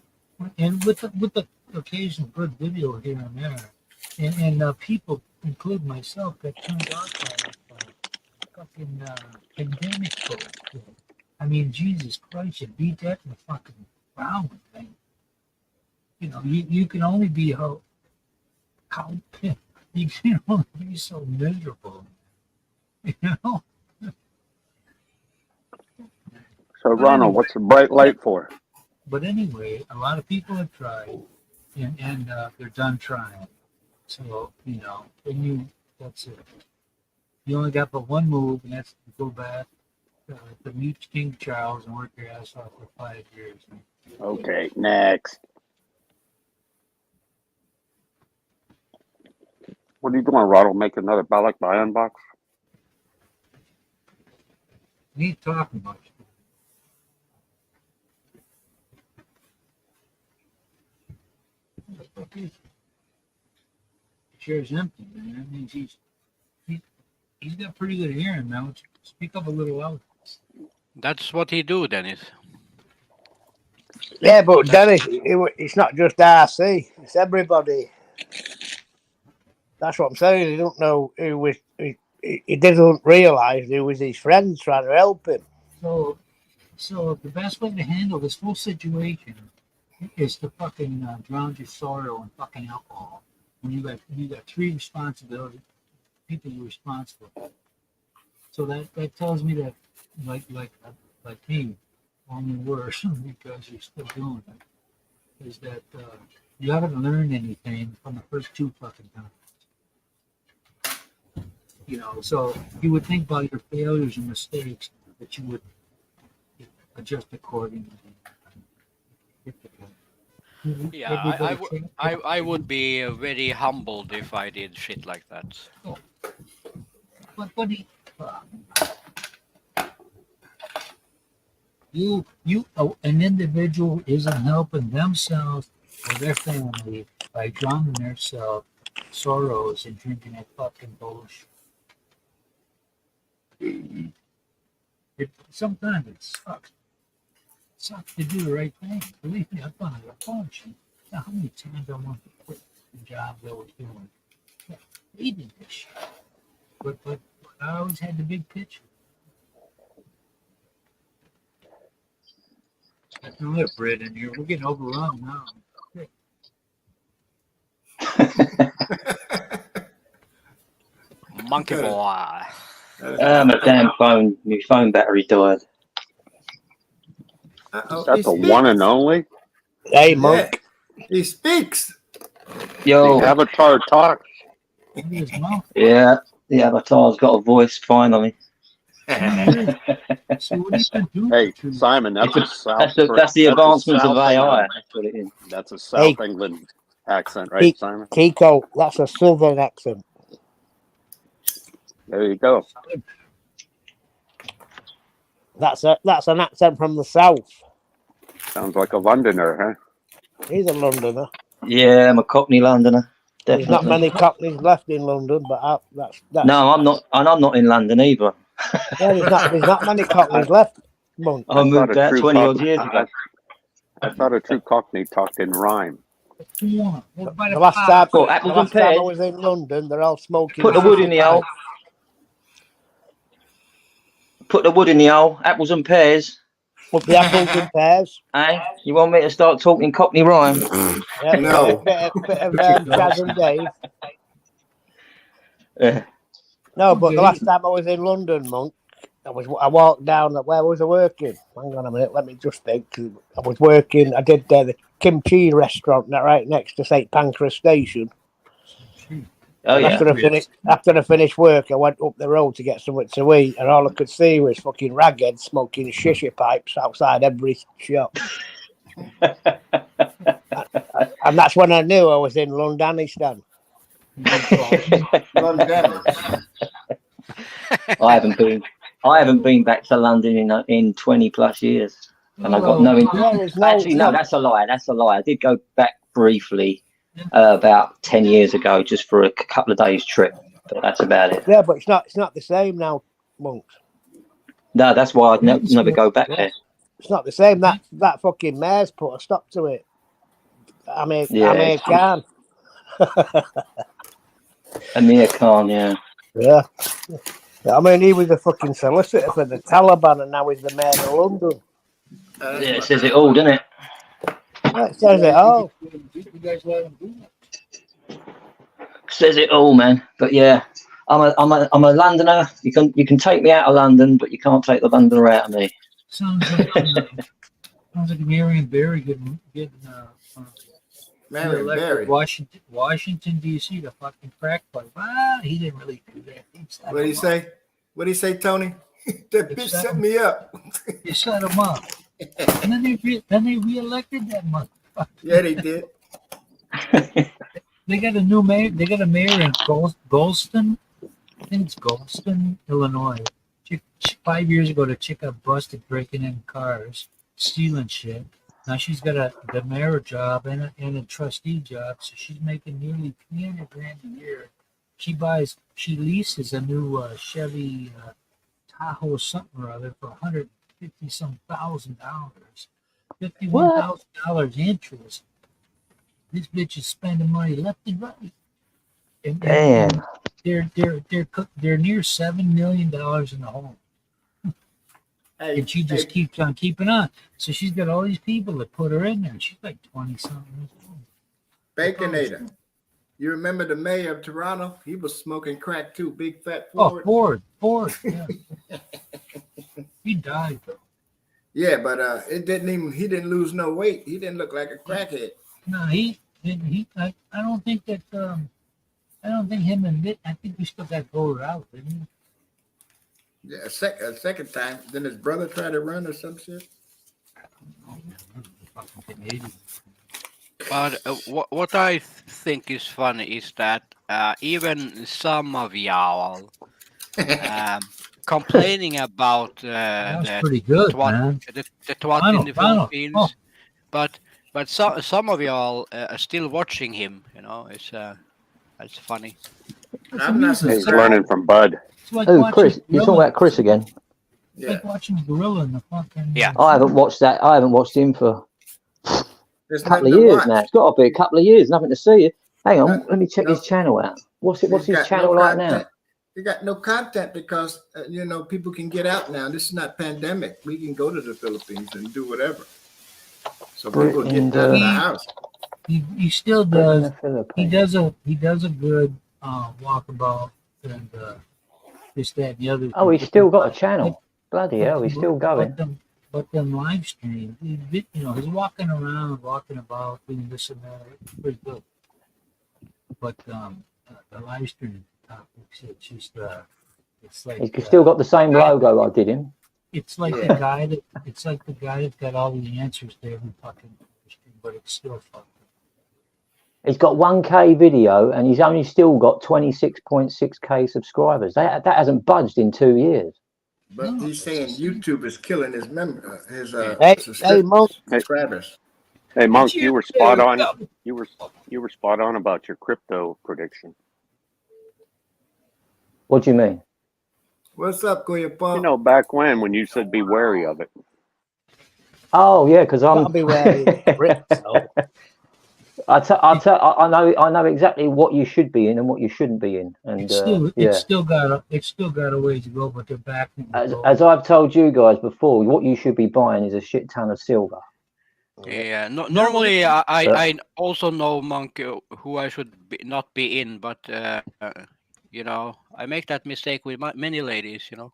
and with the occasional good video here and there, and people, including myself, got turned off by fucking pandemic folks. I mean, Jesus Christ, you beat that in the fucking ground, thing. You know, you can only be how you can only be so miserable. You know? So, Ronald, what's the bright light for? But anyway, a lot of people have tried, and they're done trying. So, you know, that's it. You only got but one move, and that's to go back to meet King Charles and work your ass off for 5 years. Okay, next. What are you doing, Ronald? Make another Balak Bayan box? You ain't talking much. The chair's empty, man. That means he's got pretty good hearing now. Speak up a little louder. That's what he do, Dennis. Yeah, but Dennis, it's not just RC; it's everybody. That's what I'm saying. He don't know who was. He didn't realise who was his friends trying to help him. So the best way to handle this whole situation is to fucking drown your sorrow in fucking alcohol. When you got three responsibilities, people you're responsible for. So that tells me that like me, only worse because you're still doing it, is that you haven't learned anything from the first two fucking times. You know, so you would think about your failures and mistakes that you would adjust accordingly. Yeah, I would be very humbled if I did shit like that. But an individual isn't helping themselves or their family by drowning themselves sorrows and drinking that fucking bullshit. Sometimes it sucks. It sucks to do the right thing. Believe me, I've done it a bunch. Now, how many times I want to quit the job I was doing? Yeah, hated this shit. But I always had the big picture. Got no lip bread in here. We're getting overrun now. Monkey boy. My damn phone, my phone battery died. That's a one and only? Hey, Monk. He speaks. Yo, The Avatar talks. Look at his mouth. yeah, the Avatar's got a voice finally. So what have you been doing? Hey, Simon, that's a South. That's the advancements of South AI. England. That's what it is. That's a South England accent, right, Simon? Kiko, that's a southern accent. There you go. That's an accent from the south. Sounds like a Londoner, huh? He's a Londoner. Yeah, I'm a Cockney Londoner. There's not Definitely. many Cockneys left in London, but that's No, I'm not, and I'm not in London either. yeah, there's not many Cockneys left, Monk. I moved a out true 20 odd Cockney- years ago. I thought a true Cockney talked in rhyme. Come on. We're by The last time, Well, the apples last and time I pears. was in London, they're all smoking. Put the wood in the hole. Put the wood in the hole. Apples and pears. Put the apples and pears. Eh? You want me to start talking Cockney rhyme? Yeah, No. bit of Chaz and Dave. Yeah. No, but the last time I was in London, Monk, I walked down. Where was I working? Hang on a minute, let me just think. I was working. I did the kimchi restaurant right next to St Pancras Station. Oh yeah. After I finished work, I went up the road to get something to eat, and all I could see was fucking ragheads smoking shisha pipes outside every shop. And that's when I knew I was in Londonistan. I haven't been back to London in 20 plus years, and I've got no. Actually, no, that's a lie. That's a lie. I did go back briefly about 10 years ago, just for a couple of days trip, but that's about it. Yeah, but it's not the same now, Monk. No, that's why I'd never go back there. It's not the same. That fucking mayor's put a stop to it. Amir Khan. Amir Khan, yeah. Yeah. I mean, he was a fucking solicitor for the Taliban, and now he's the mayor of London. That's Yeah, it what- says it all, doesn't it? That says it all. You guys let him do that. Says it all, man. But yeah, I'm a Londoner. You can take me out of London, but you can't take the Londoner out of me. Sounds like Marion Barry getting Marion elected Barry. Washington D.C. the fucking crack pipe. He didn't really do that. What'd he say? What'd he say, Tony? That bitch set me up. You set him up, and then they re-elected that motherfucker. Yeah, they did. They got a new mayor. They got a mayor in Goldston. I think it's Goldston, Illinois. 5 years ago, the chick got busted breaking in cars, stealing shit. Now she's got the mayor job and a trustee job, so she's making nearly $300,000 a year. She leases a new Chevy Tahoe something or other for $150-some thousand, $51,000 interest. This bitch is spending money left and right. And Damn. they're near $7 million in the hole. Hey, And she just hey, keeps on keeping on. So she's got all these people that put her in there. She's like 20-something years old. Baconator. You remember the mayor of Toronto? He was smoking crack too. Big fat Oh, Ford. Ford. Yeah. He died though. Yeah, but it didn't even. He didn't lose no weight. He didn't look like a crackhead. No, I don't think that. I don't think him and Mitt. I think we still got voted out, didn't we? Yeah, a second time. Then his brother tried to run or some shit. Fucking Canadian. But what I think is funny is that even some of y'all complaining about That was the pretty good, twat, man. the twat in the Final. Philippines, Oh. but some of y'all are still watching him. You know, it's funny. That's I'm not amusing. He's learning from Bud. It's like Oh, watching Chris, you're talking Gorilla. about Chris again. It's Yeah, like watching a gorilla in the fucking. Yeah. I haven't watched that. I haven't watched him for there's a couple nothing of to years watch. now. It's got to be a couple of years. Nothing to see. Hang on, No, let me check no. his channel out. What's He's his got channel no like now? content. You got no content because people can get out now. This is not pandemic. We can go to the Philippines and do whatever. So people get And, out of the uh, house. He still does. He does a good walkabout and this, that, and the other. Oh, he's still got a channel. Bloody hell, he's still going. But them live streams, he's walking around, walking about, doing this and that. It's pretty good. But the live stream topics, it's just it's like He's still got the same logo I did him. it's like Yeah. the guy that's got all the answers to every fucking question, but it's still fucking. He's got 1K video and he's only still got 26.6K subscribers. That hasn't budged in 2 years. But No. he's saying YouTube is killing his Hey, Monk, subscribers. Hey, Monk, you were spot on. Yeah. You were spot on about your crypto prediction. What do you mean? What's up, Goya Pump? You know, back when you said be wary of it. Oh yeah, because I'm. gotta be wary of the crypto. I know exactly what you should be in and what you shouldn't be in, and It's still got a ways to go, but they're backing. as I've told you guys before, what you should be buying is a shit ton of silver. Yeah. Normally, I also know, Monk, who I should not be in, but I make that mistake with many ladies. Yeah,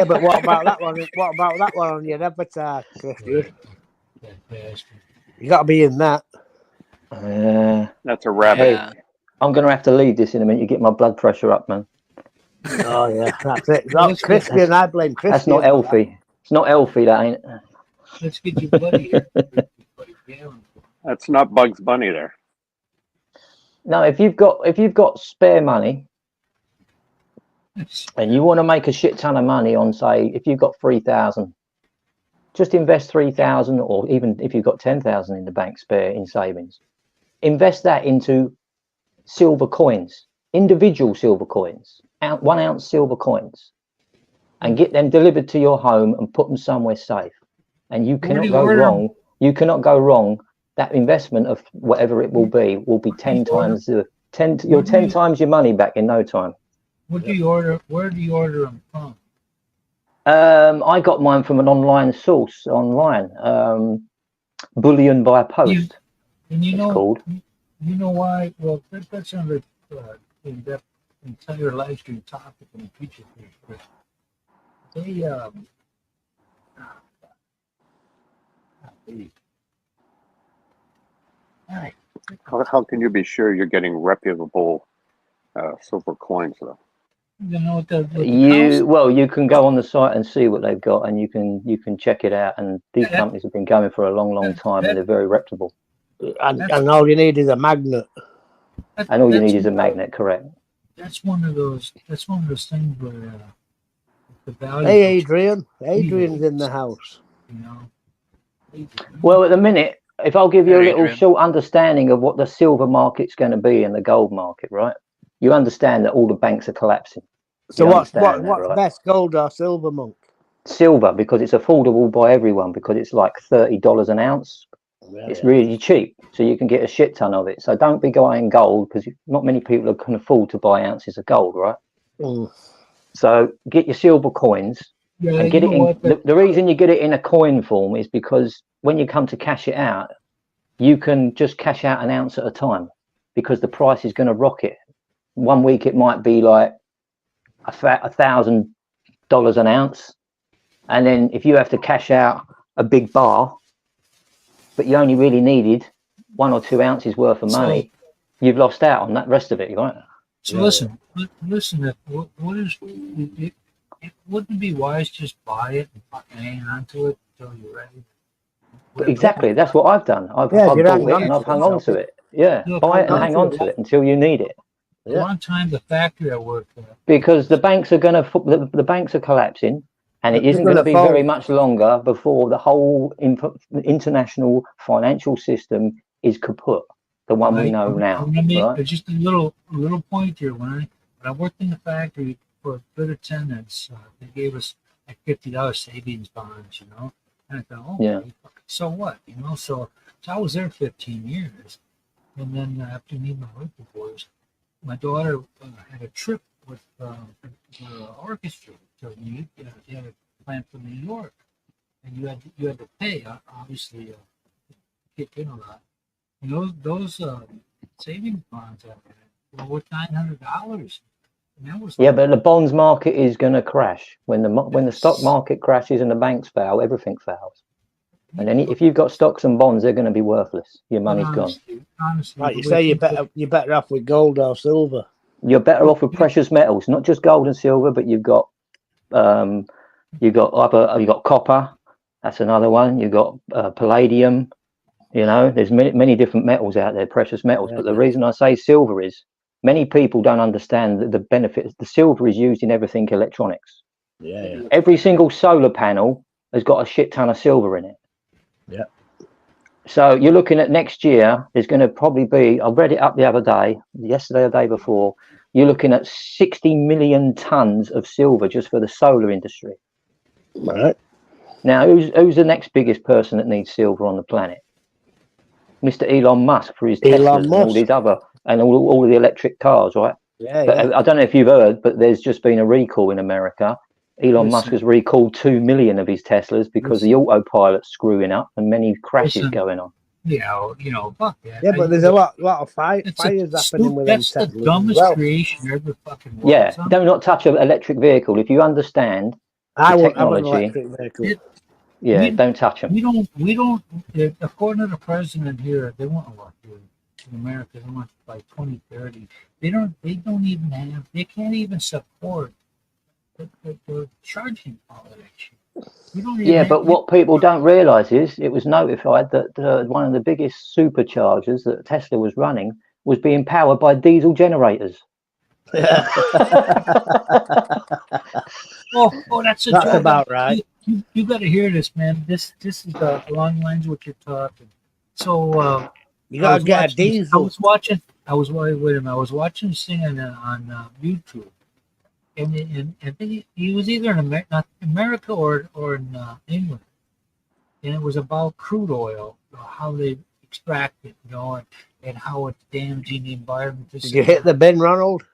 but what about that one? What about that one on your avatar, Christy? That bastard. You got to be in that. That's a rabbit. Hey, Yeah. I'm gonna have to leave this in a minute. You get my blood pressure up, man. Oh yeah, that's it. Not Christian. I blame Christian. That's not healthy. It's not healthy. That ain't. Let's get your buddy here. Buddy Galen. That's not Bugs Bunny there. No, if you've got spare money and you want to make a shit ton of money on, say, if you've got 3,000, just invest 3,000, or even if you've got 10,000 in the bank spare in savings, invest that into silver coins, individual silver coins, 1 ounce silver coins, and get them delivered to your home and put them somewhere safe. And you cannot go wrong. You cannot go wrong. That investment of whatever it will be 10 times your 10 times your money back in no time. What do you order? Where do you order them from? I got mine from an online source online. Bullion by post. And you It's know, called. you know why? Well, that's another in-depth entire live stream topic in the future. But they all right. How can you be sure you're getting reputable silver coins though? You know what the You can go on the site and see what they've got, and you can check it out. And these companies have been going for a long time, and they're very reputable. And all you need is a magnet. And all you need is a magnet, correct? That's one of those. That's one of those things where the value. Hey, Adrian. Adrian's in the house. You know. Well, at the minute, if I'll give you a Hey, little Adrian. short understanding of what the silver market's going to be and the gold market, right? You understand that all the banks are collapsing. So You what's understand that, right? best, gold or silver, Monk? Silver, because it's affordable by everyone, because it's like $30 an ounce. It's really cheap, so you can get a shit ton of it. So don't be buying gold, because not many people can afford to buy ounces of gold, right? So get your silver coins and get it in. The reason you get it in a coin form is because when you come to cash it out, you can just cash out an ounce at a time, because the price is going to rocket. 1 week it might be like $1,000 an ounce, and then if you have to cash out a big bar, but you only really needed 1 or 2 ounces worth of money, you've lost out on that rest of it, right? So listen. What is it? Wouldn't it be wise just buy it and fucking hang on to it until you're ready? Exactly, that's what I've done. I've Yeah, bought you're it hanging on and to I've it, hung on to it. Yeah, Look, buy it and hang hang on on to to it until you need it. A long time, the factory I worked at. Because the banks are going to, the banks are collapsing, and it They're isn't going to gonna be fall. very much longer before the whole international financial system is kaput, the one we know now. I'm gonna make Right? just a little point here. When I worked in the factory for good attendance, they gave us like $50 savings bonds, you know. And I thought, oh, Yeah. so what, you know? So I was there 15 years, and then after meeting my wife divorced, my daughter had a trip with the orchestra to New York. They had a plan for New York, and you had to pay, obviously, kick in a lot. And those savings bonds were worth $900. And that was Yeah, but the bonds market is going to crash when the stock market crashes and the banks fail. Everything fails. And then if you've got stocks and bonds, they're going to be worthless. Your money's gone. Honestly, Like you say, you're better off with gold or silver. You're better off with precious metals, not just gold and silver, but you've got copper. That's another one. You've got palladium. You know, there's many different metals out there, precious metals. Yeah. But the reason I say silver is many people don't understand the benefits. The silver is used in everything electronics. Yeah. Every single solar panel has got a shit ton of silver in it. Yeah. So you're looking at next year, there's going to probably be, I read it up the other day, yesterday or the day before, you're looking at 60 million tons of silver just for the solar industry. Right. Now, who's the next biggest person that needs silver on the planet? Mr. Elon Musk for his Teslas and all these other, and all of the electric cars, right? Yeah, But yeah. I don't know if you've heard, but there's just been a recall in America. Elon Musk has recalled 2 million of his Teslas because the autopilot's screwing up and many crashes going on. Yeah, you know, fuck that. Yeah, but there's a lot of fires happening with them. That's the Teslas dumbest as well. creation ever fucking was. Yeah, do not touch an electric vehicle. If you understand I the want an technology, electric vehicle. yeah, don't touch them. We don't, according to the president here, they want a lot here in America. They want by 2030. They don't even have, they can't even support the charging all of that shit. Yeah, but what people don't realise is it was notified that one of the biggest superchargers that Tesla was running was being powered by diesel generators. Yeah. Oh, that's That's about right. You got to hear this, man. This is along the lines of what you're talking. So You gotta get a diesel. I was watching this thing on YouTube, and I think he was either in America or in England, and it was about crude oil, how they extract it, and how it's damaging the environment. Did you hit the bin, Ronald?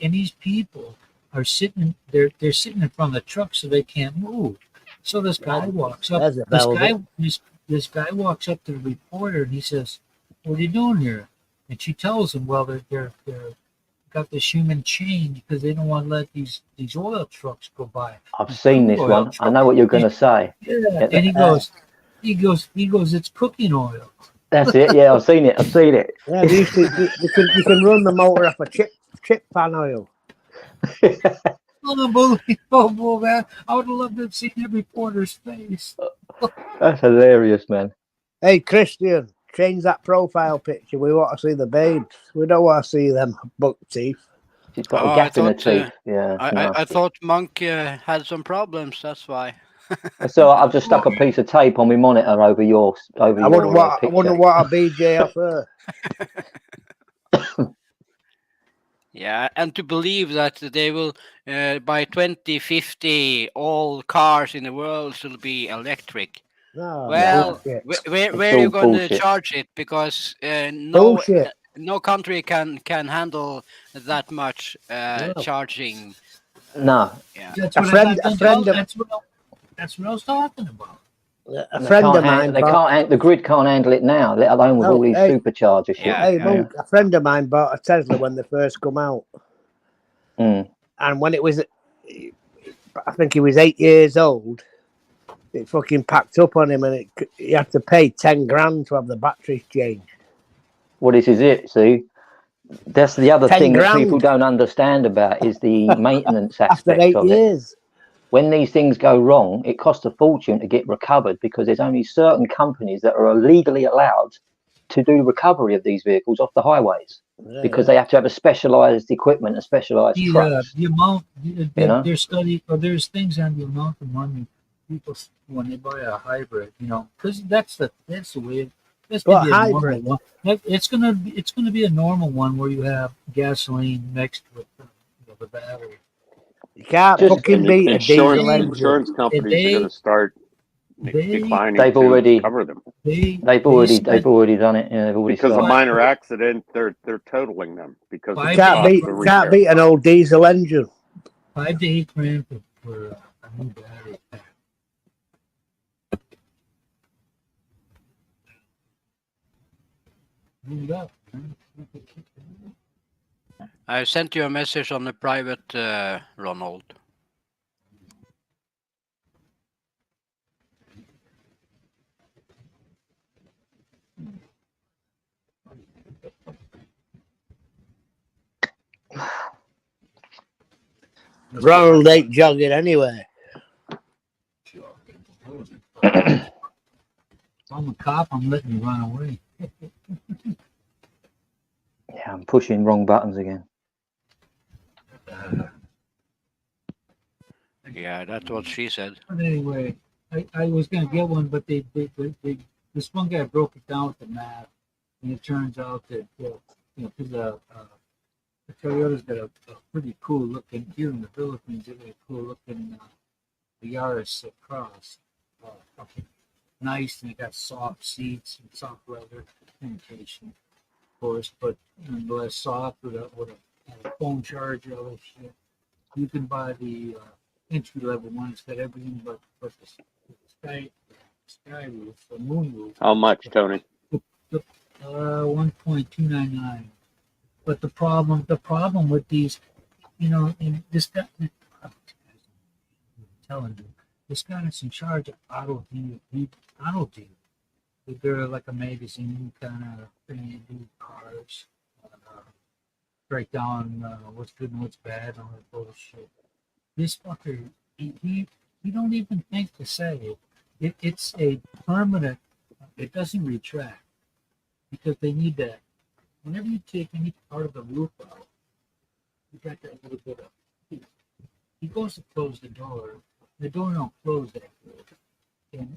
And these people, are sitting. They're sitting in front of the truck so they can't move. So this guy walks up. There's a This velvet. guy this guy walks up to the reporter and he says, "What are you doing here?" And she tells him, "Well, they're got this human chain because they don't want to let these oil trucks go by." I've seen this Oil one. I truck. know what you're going to say. Yeah, and he goes, "It's cooking oil." That's it. Yeah, I've seen it. I've seen it. Yeah, you can run the motor off a chip pan oil. Unbelievable, man! I would have loved to have seen that reporter's face. That's hilarious, man. Hey, Christian, change that profile picture. We want to see the babes. We don't want to see them buck teeth. She's got Oh, a I gap in her thought, teeth. Yeah. I nasty. thought Monk had some problems. That's why. So I've just stuck a piece of tape on my monitor over your I wouldn't picture. want a BJ off her. Yeah, and to believe that they will, by 2050, all cars in the world will be electric. No, Well, bullshit. where are you all going to bullshit. charge it? Because Bullshit. no country can handle that much No. charging. No, That's A what friend- I a friend of- that's what I was talking about. A friend of mine. the grid can't handle it now, let alone with No, all these hey. supercharger shit. Yeah, Hey, yeah, Monk, a friend of mine bought a Tesla when they first come out. Mm. And when it was, I think he was 8 years old, it fucking packed up on him and he had to pay 10 grand to have the batteries changed. Well, this is it. See, that's the other 10 thing that grand. people don't understand about is the maintenance After aspect 8 of it. years. When these things go wrong, it costs a fortune to get recovered because there's only certain companies that are legally allowed to do recovery of these vehicles off the highways because they have to have a specialized equipment and specialized trucks. The amount, know? there's study or there's things on the amount of money people when they buy a hybrid, because that's the way. That's What gonna be a normal hybrid? one. It's gonna be a normal one where you have gasoline mixed with the battery. You can't Just- fucking beat a diesel engine. Insurance companies are going to start declining They've to already- cover them They've already done it. Yeah, they've already because a started. minor accident. They're totaling them because of the Can't cost Can't of the beat repair. an old diesel engine. 5 to 8 grand for a new battery pack. Move it up, man. I sent you a message on the private, Ronald. Ronald ain't jogging anyway. If I'm a cop, I'm letting you run away. Yeah, I'm pushing wrong buttons again. Yeah, that's what she said. But anyway, I was gonna get one, but they this one guy broke it down with the math, and it turns out that because the Toyota's got a pretty cool looking here in the Philippines. They got a cool looking Yaris Cross, fucking nice, and it got soft seats and soft leather indication, of course, but nonetheless soft with a phone charger, all that shit. You can buy the entry level one. It's got everything but the sky roof, the moon roof. How much, Tony? 1.299. But the problem with these, and this guy, I'm telling you, this guy is in charge of auto deal. They're like a magazine kind of thing. They do cars, break down what's good and what's bad, all that bullshit. This fucker, he don't even think to say it. It's a permanent. It doesn't retract because they need that. Whenever you take any part of the roof out, you got that little bit of heat. He goes to close the door. The door don't close that good.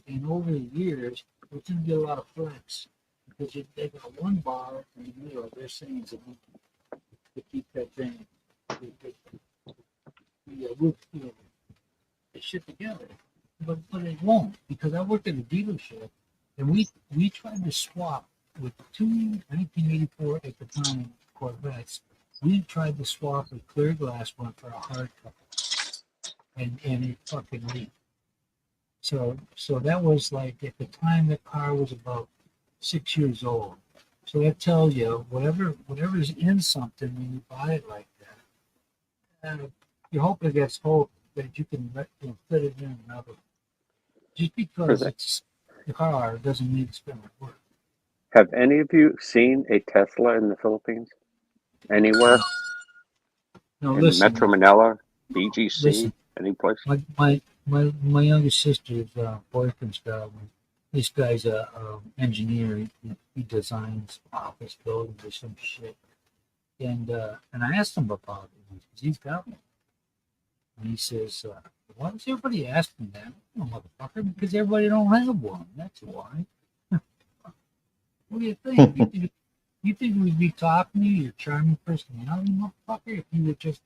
And over the years, there's going to be a lot of flex because they got one bar in the middle. They're saying it's enough to keep that thing, the roof, it shit together. But it won't, because I worked at a dealership and we tried to swap with two 1984 at the time Corvettes we tried to swap a clear glass one for a hard cover, and it fucking leaked. So that was like at the time the car was about 6 years old. So that tells you whatever's in something when you buy it like that, you hope it gets hope that you can fit it in another. Just because it's the car doesn't mean it's going to work. Have any of you seen a Tesla in the Philippines? Anywhere? No, In listen. Metro Manila, BGC, Listen. any place? My younger sister's boyfriend's got one. This guy's a engineer. He designs office buildings or some shit. And I asked him about it because he's got one. And he says, "Why does everybody ask me that?" "Oh, motherfucker, because everybody don't have one. That's why." What do you think? You think we'd be talking to you, your charming personality, motherfucker, if you were just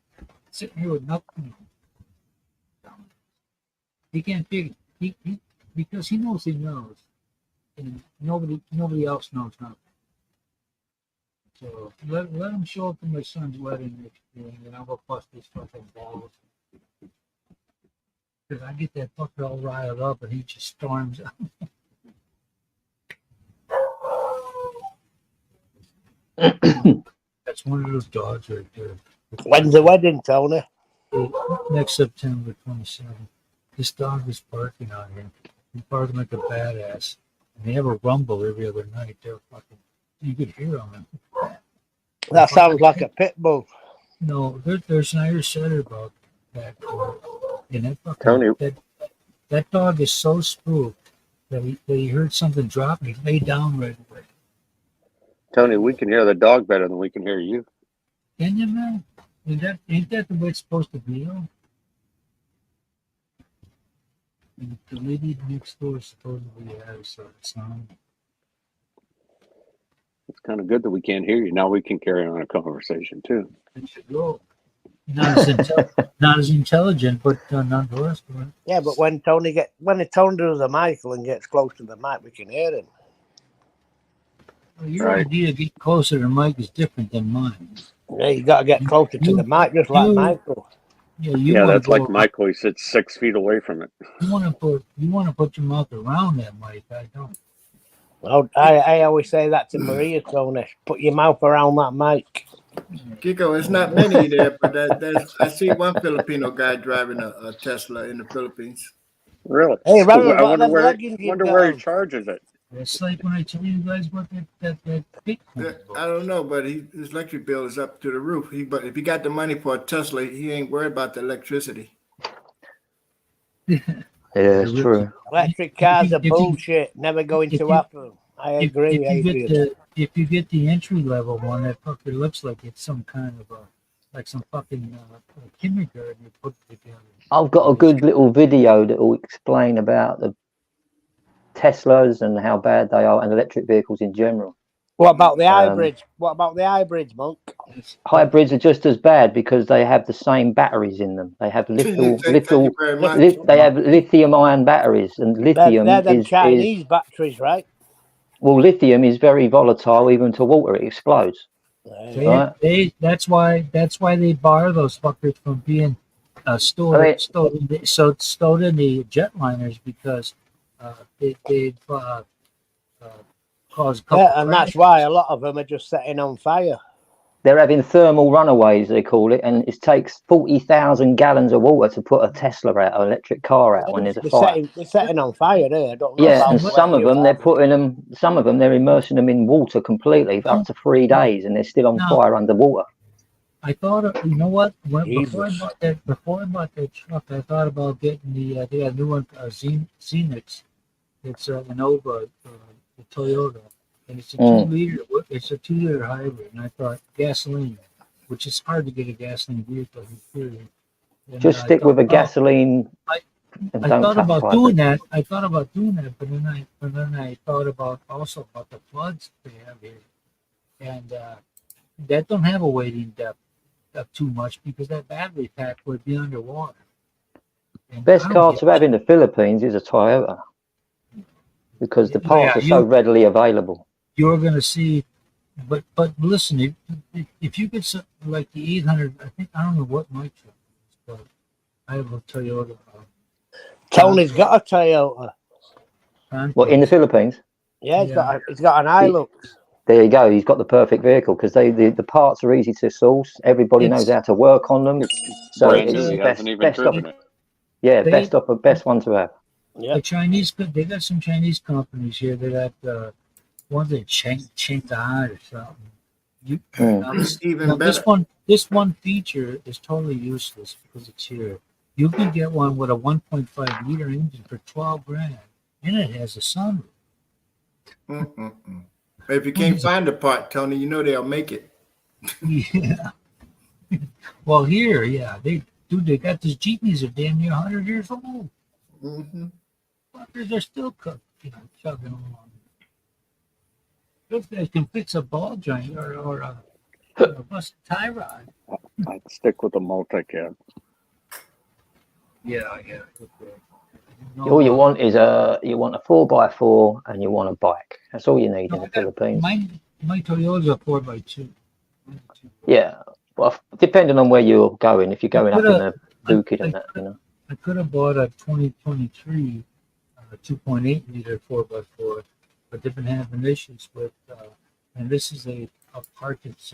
sitting here with nothing? He can't figure he because he knows, and nobody else knows nothing. So let him show up to my son's wedding next year, and then I'll go bust his fucking balls. Because I get that fucker all riled up, and he just storms out. That's one of those dogs right there. When's the wedding, Tony? Next September 27th. This dog is barking out here. He's barking like a badass. And they have a rumble every other night. They're fucking, you could hear them. That sounds like a pit bull. No, there's an Irish setter about that. And that fucking, Tony. that dog is so spooked that he heard something drop and he laid down right away. Tony, we can hear the dog better than we can hear you. Can you, man? Ain't that the way it's supposed to be, though? And the lady next door supposedly has a sound. It's kind of good that we can't hear you. Now we can carry on a conversation too. It should go. Not as intelligent, but nonetheless. Yeah, but when Tony does the Michael and gets close to the mic, we can hear him. Well, your Right. idea of getting closer to Mike is different than mine. Yeah, you got to get closer to the mic, just like Michael. Yeah, you Yeah, wanna that's like go- Michael. He sits 6 feet away from it. You want to put your mouth around that mic. I don't. Oh, I always say that to Maria, Tony. Put your mouth around that mic. Kiko, it's not many there, but I see one Filipino guy driving a Tesla in the Philippines. Really? Hey, Ronald, I what wonder them where leggings you where he got? charges it. It's like when I tell you guys about that Bitcoin. I don't know, but his electric bill is up to the roof. But if he got the money for a Tesla, he ain't worried about the electricity. Yeah, it's true. Electric cars are If you- bullshit. Never going if to you- happen. I agree, Adrian. If you get the entry level one, that fucker looks like it's some kind of like some fucking kindergarten you put together. I've got a good little video that will explain about the Teslas and how bad they are and electric vehicles in general. What about the hybrids? What about the hybrids, Monk? Hybrids are just as bad because they have the same batteries in them. They have Thank you very much. they have lithium-ion batteries, and lithium They're them is Chinese batteries, right? well, lithium is very volatile. Even to water, it explodes. That's why they bar those fuckers from being stowed in the jetliners because they've caused. Yeah, and that's why a lot of them are just setting on fire. They're having thermal runaways, they call it, and it takes 40,000 gallons of water to put a Tesla out, an electric car out when there's a fire. They're setting on fire there. I don't know Yeah, about and where some of you them, are. they're putting them, some of them, they're immersing them in water completely for up to 3 days, and they're still on fire underwater. I thought, you know what? Before I Jesus. bought that truck, I thought about getting they got a new one, Zenix. It's an Nova, the Toyota, and it's a 2-liter. It's a 2-liter hybrid, and I thought gasoline, which is hard to get a gasoline vehicle in theory. And Just I stick with thought, a gasoline and I don't thought touch about hybrid. doing that. I thought about doing that, but then I thought about also about the floods they have here, and that don't have a weighting depth of too much because that battery pack would be underwater. And Best I don't car get- to have in the Philippines is a Toyota because the parts are so readily available. You're going to see but listen, if you get some, like the 800, I don't know what my truck is, but I have a Toyota. Tony's got a Toyota. What, in the Philippines? Yeah, Yeah. he's got an Hilux. There you go. He's got the perfect vehicle because the parts are easy to source. Everybody knows how to work on them. So Brand it's new. He best, hasn't even best driven of, it. yeah, They- best one to have. Yeah. The Chinese, they got some Chinese companies here. They got one's a Shanghai or something. Now It's even now better. this one feature is totally useless because it's here. You can get one with a 1.5 liter engine for 12 grand, and it has a sunroof. Mm-mm-mm. If you can't find the part, Tony, you know they'll make it. Yeah. Well, here, yeah, they got these jeepneys are damn near 100 years old. Mm-hmm. Fuckers are still chugging along. Those guys can fix a ball joint or a bust a tie rod. I'd stick with the multi-cab. Yeah. Okay. All you want is a 4x4 and you want a bike. That's all you need in I the got- Philippines. My Toyota's a 4x2. Yeah, well, depending on where you're going. If you're going up in the Bukit and that, you know. I could have bought a 2023 2.8 liter 4x4, but they've been having issues with, and this is a part that's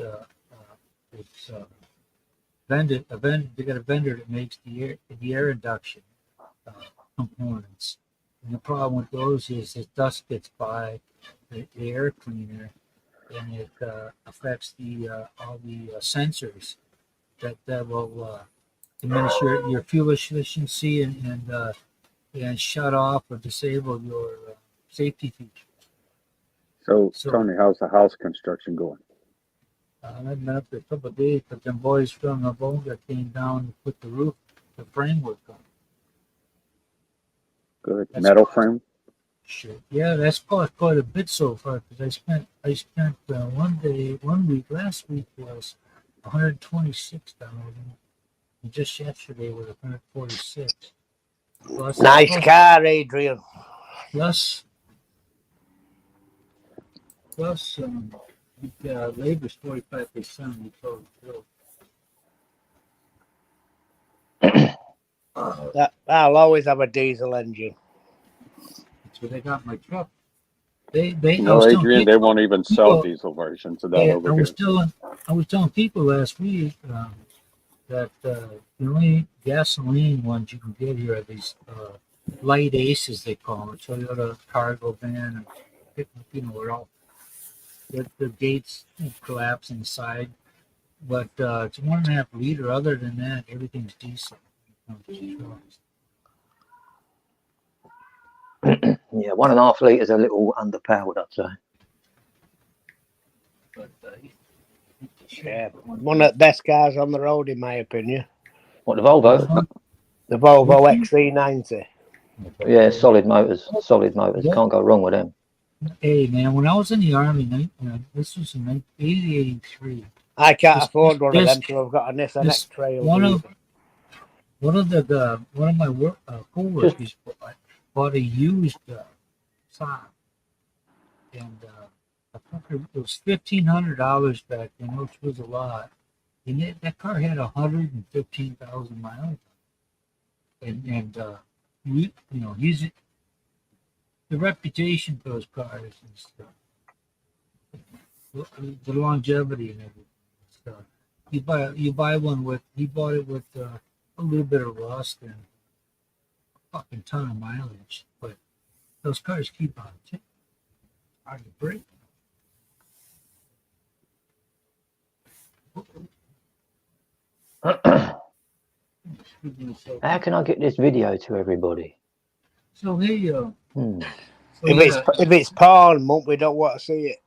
vended. They got a vendor that makes the air induction components, and the problem with those is that dust gets by the air cleaner, and it affects all the sensors that will diminish your fuel efficiency and shut off or disable your safety features. So, So- Tony, how's the house construction going? I've been up there a couple of days, but them boys from Avoga came down and put the framework on. Good. That's Metal cool. frame? Sure. Yeah, that's cost quite a bit so far because I spent one week last week was $126, and just yesterday was $146. Nice car, Adrian. Plus labor's 45%. We told Bill. I'll always have a diesel engine. That's where they got my truck. They I No, was telling Adrian, they people- won't even sell people- diesel versions of that Hey, over I here. was telling people last week that the only gasoline ones you can get here are these light aces, they call them, Toyota cargo van, and we're all the gates collapse inside, but it's 1.5 liter. Other than that, everything's diesel. Yeah, 1.5 litres a little underpowered, I'd say. But Yeah, one of the best cars on the road, in my opinion. What, the Volvo? The Volvo XC90. Yeah, solid motors. Can't go wrong with them. Hey man, when I was in the army, this was in 1983. I can't This- afford one of this- them, so I've got a Nissan this- X-Trail. One of my co-workers bought a used Saab, and it was $1,500 back then, which was a lot. And that car had 115,000 miles. And he's the reputation for those cars and stuff, the longevity and everything. So he bought it with a little bit of rust and a fucking ton of mileage, but those cars keep on ticking. Hard to break. How can I get this video to everybody? So hey, If it's porn, Monk, we don't want to see it.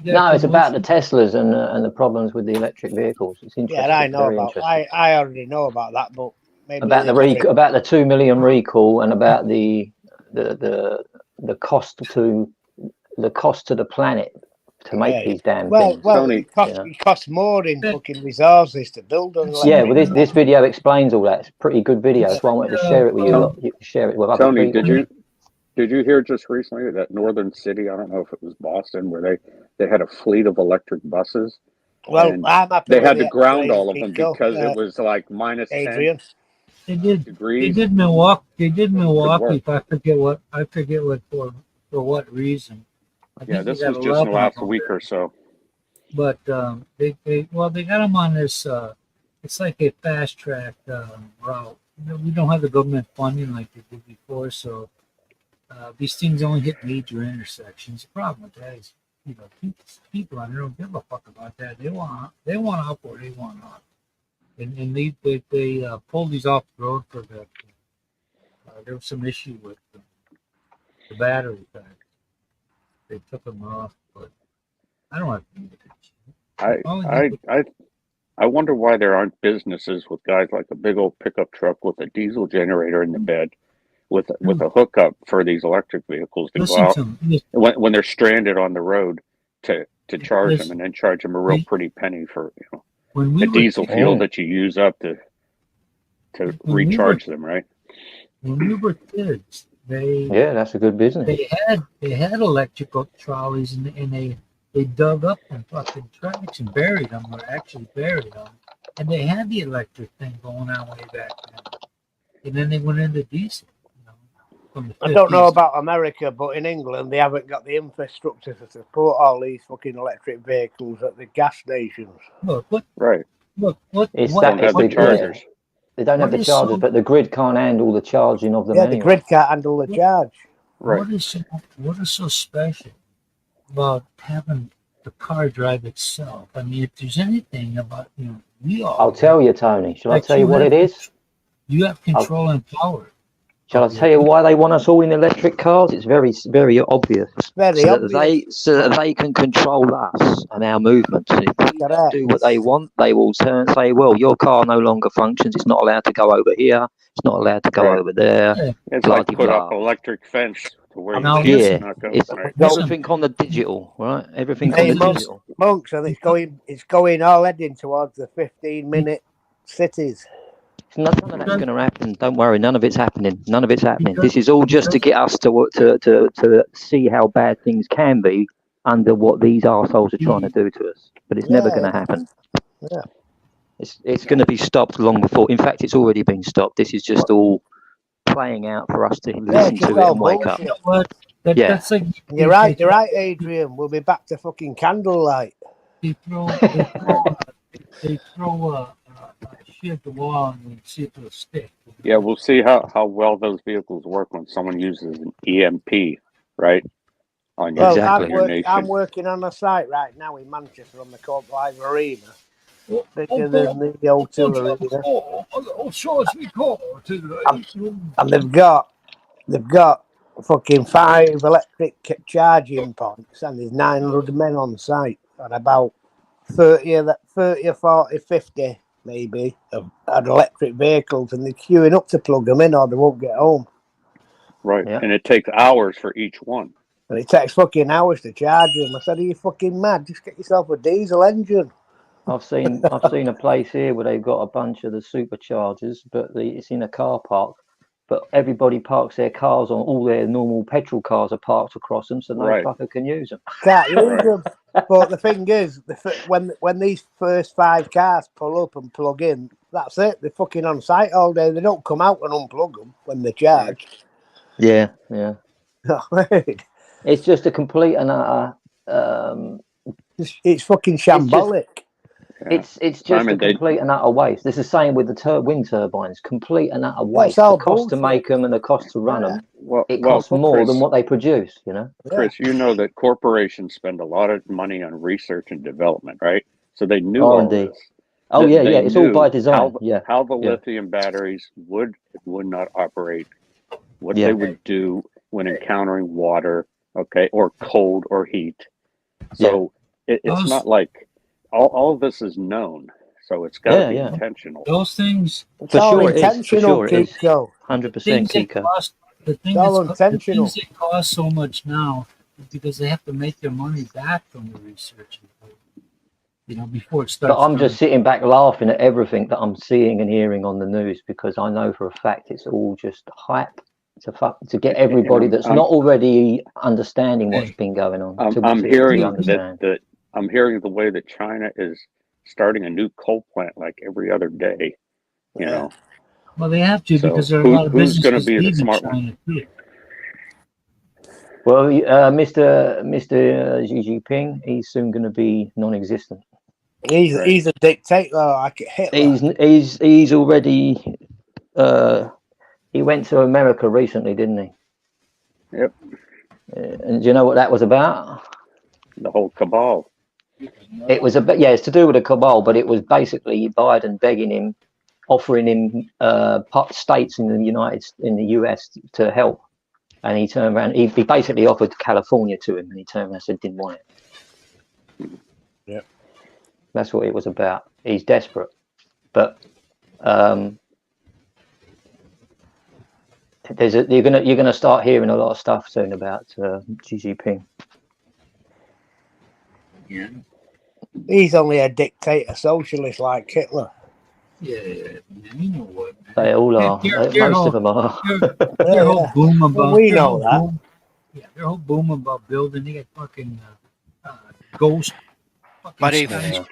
No, it's about the Teslas and the problems with the electric vehicles. It's interesting. Yeah, I know very about. interesting. I already know about that, but maybe About the 2 million recall and about the cost to the planet to make Yeah. these damn Well, things. Tony, it costs more in fucking resources to build them. Yeah, well, this video explains all that. It's a pretty good video. That's why I wanted to share it with you. Tony, lot. You can share it with other Tony, people. did Did you hear just recently that Northern City? I don't know if it was Boston, where they had a fleet of electric buses. Well, And I'm happy they with had to the ground X-rays, all of them Pico, because it was like minus 10 Adrian. They did degrees. Milwaukee. They did work. Milwaukee. If I forget what for what reason. I Yeah, think they this got was just in the 11 of last them. week or so. But they got them on this. It's like a fast track route. We don't have the government funding like they did before, so these things only hit major intersections. The problem with that is, people on there don't give a fuck about that. They want up or they want up, and they pulled these off the road for the. There was some issue with the battery pack. They took them off, but I don't have to do it. I wonder why there aren't businesses with guys like a big old pickup truck with a diesel generator in the bed with a hookup for these electric vehicles to go out when they're stranded on the road to charge them and then charge them a real pretty penny for the diesel fuel that you use up to recharge them, right? When we were kids, that's a good business. They had electrical trolleys and they dug up them fucking tracks and buried them, or actually buried them, and they had the electric thing going on way back then. And then they went into diesel. From the 50s. I don't know about America, but in England they haven't got the infrastructure to support all these fucking electric vehicles at the gas stations. Look, right. What? It's what- that Don't have it's the the chargers. They don't have What the is chargers, so- but the grid can't handle the charging of them Yeah, anyway. the grid can't handle the charge. Right. What is so special about having the car drive itself? I mean, if there's anything about I'll tell you, Tony. Shall I Like tell you you what have- it is? you have control and power. Shall I tell you why they want us all in electric cars? It's very, very obvious. Very so obvious. that they can control us and our movements. And if we don't Correct. do what they want, they will say, well, your car no longer functions. It's not allowed to go over here. It's not allowed to go Right. over there. It's Blah, like de, put blah. up electric fence to where Now, you listen. not go. It's Right. everything on the digital, right? Everything Hey, on the Monks, digital. Monks, and it's going all heading towards the 15-minute cities. None of that's going to happen. Don't worry. None of it's happening. None of it's happening. Because- This is all just to get us to see how bad things can be under what these arseholes are trying to do to us. But it's never Yeah. going to happen. Yeah. It's going to be stopped long before. In fact, it's already been stopped. This is just all playing out for us to listen it's just to it all and wake up. bullshit. You know what? Yeah. That's like You're right, Adrian. We'll be back to fucking candlelight. They throw a shit at the wall and see if it'll stick. Yeah, we'll see how well those vehicles work when someone uses an EMP, right? On your, Well, Exactly. your nation. I'm working on a site right now in Manchester on the Court Live Arena. Bigger than the O2 Arena. And they've got fucking 5 electric charging points, and there's 900 men on site, and about 30 or 40, 50 maybe of electric vehicles, and they're queuing up to plug them in or they won't get home. Right. Yeah. And it takes hours for each one. And it takes fucking hours to charge them. I said, are you fucking mad? Just get yourself a diesel engine. I've seen a place here where they've got a bunch of the superchargers, but it's in a car park. But everybody parks their cars on all their normal petrol cars are parked across them, so no Right. fucker can use them. Can't use them. But the thing is, when these first 5 cars pull up and plug in, that's it. They're fucking on site all day. They don't come out and unplug them when they charge. Yeah. It's It's just a complete and utter. fucking shambolic. Yeah. It's just Simon, a complete and utter waste. This is the same with the wind turbines. Complete and utter waste. all The cost to bullshit. make them and the cost to run them. It Well, costs more Chris, than what they produce. You know. Chris, you know that corporations spend a lot of money on research and development, right? So they knew all R&D. this. Oh They- yeah, they it's all knew by design. How the Yeah. lithium batteries would not operate, what Yeah. they would do when encountering water, okay, or cold or heat. So it's Those- not like all of this is known. So it's got to Yeah, be yeah. intentional. Those things, It's For all sure it is, for intentional, sure it is. Kiko. 100% things that Kiko. cost, the thing It's all that's, the intentional. things that cost so much now is because they have to make their money back from the research. Before it starts. But I'm just sitting back laughing at everything that I'm seeing and hearing on the news because I know for a fact it's all just hype to get everybody that's not already understanding what's Hey, been going on. I'm hearing understand. that I'm hearing the way that China is starting a new coal plant like every other day. You know, Well, they have to So because there are a lot of who's going to businesses be the leaving smart one? China too. Well, Mr. Xi Jinping, he's soon going to be non-existent. He's Right. he's a dictator like Hitler. He's already. He went to America recently, didn't he? Yep. And do you know what that was about? The whole cabal. It was it's to do with a cabal, but it was basically Biden begging him, offering him states in the US to help, and he turned around. He basically offered California to him, and he turned around and said didn't want it. Yeah, that's what it was about. He's desperate, but you're gonna start hearing a lot of stuff soon about Xi Jinping. Yeah. he's only a dictator socialist like Hitler. Yeah, man, you know what, man. They all are. Their Most whole- of them are. Their whole boom about Well, we their know whole that. boom- yeah, their whole boom about building. They got fucking ghost. Fucking But if- skyscrapers.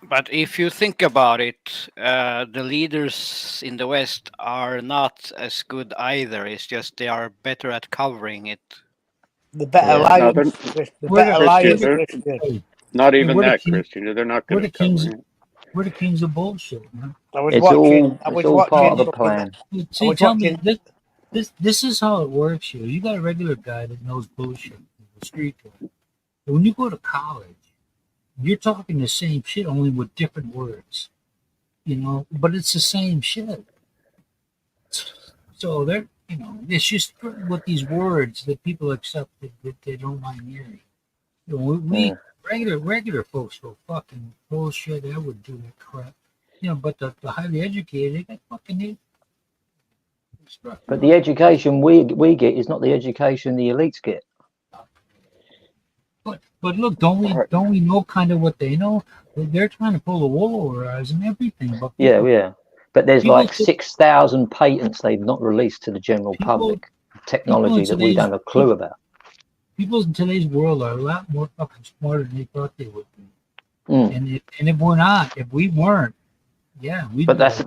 But if you think about it, the leaders in the West are not as good either. It's just they are better at covering it. The better Yeah. liars, No, the We're better the- liars, they're- Christian. Not even we're the that, king- Christian. They're not we're good the at covering kings- it. We're the kings of bullshit, man. I was It's watching. all part of the fucking- plan. See, was tell me watching- this is how it works here. You got a regular guy that knows bullshit in the street. But when you go to college, you're talking the same shit, only with different words. You know, but it's the same shit. So they're, it's just with these words that people accept that they don't mind hearing. You know, we regular folks go fucking bullshit. I would do that crap. But the highly educated, they got fucking. But the education we get is not the education the elites get. But look, don't we know kind of what they know? They're trying to pull the wool over our eyes and everything. But Yeah. But there's People like should- 6,000 patents they've not released to the general public. Technology that we don't have a clue about. people in today's world are a lot more fucking smarter than they thought they would be. Mm. And if we're not, if we weren't, yeah, we. But that's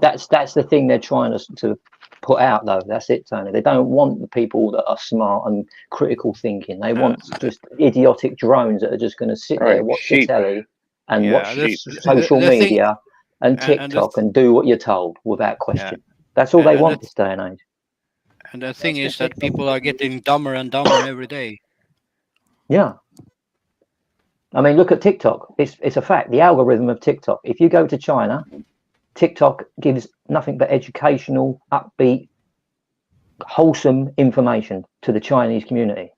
the thing they're trying to put out, though. That's it, Tony. They don't want the people that are smart and critical thinking. They want just idiotic drones that are just going to sit there, Right, watch sheep. the telly, and Yeah, watch that's- social the thing- media and and the TikTok and do what you're told without question. That's all And- they and want the- this day and age. And the thing is that people are getting dumber and dumber every day. Yeah. I mean, look at TikTok. It's a fact. The algorithm of TikTok. If you go to China, TikTok gives nothing but educational, upbeat, wholesome information to the Chinese community.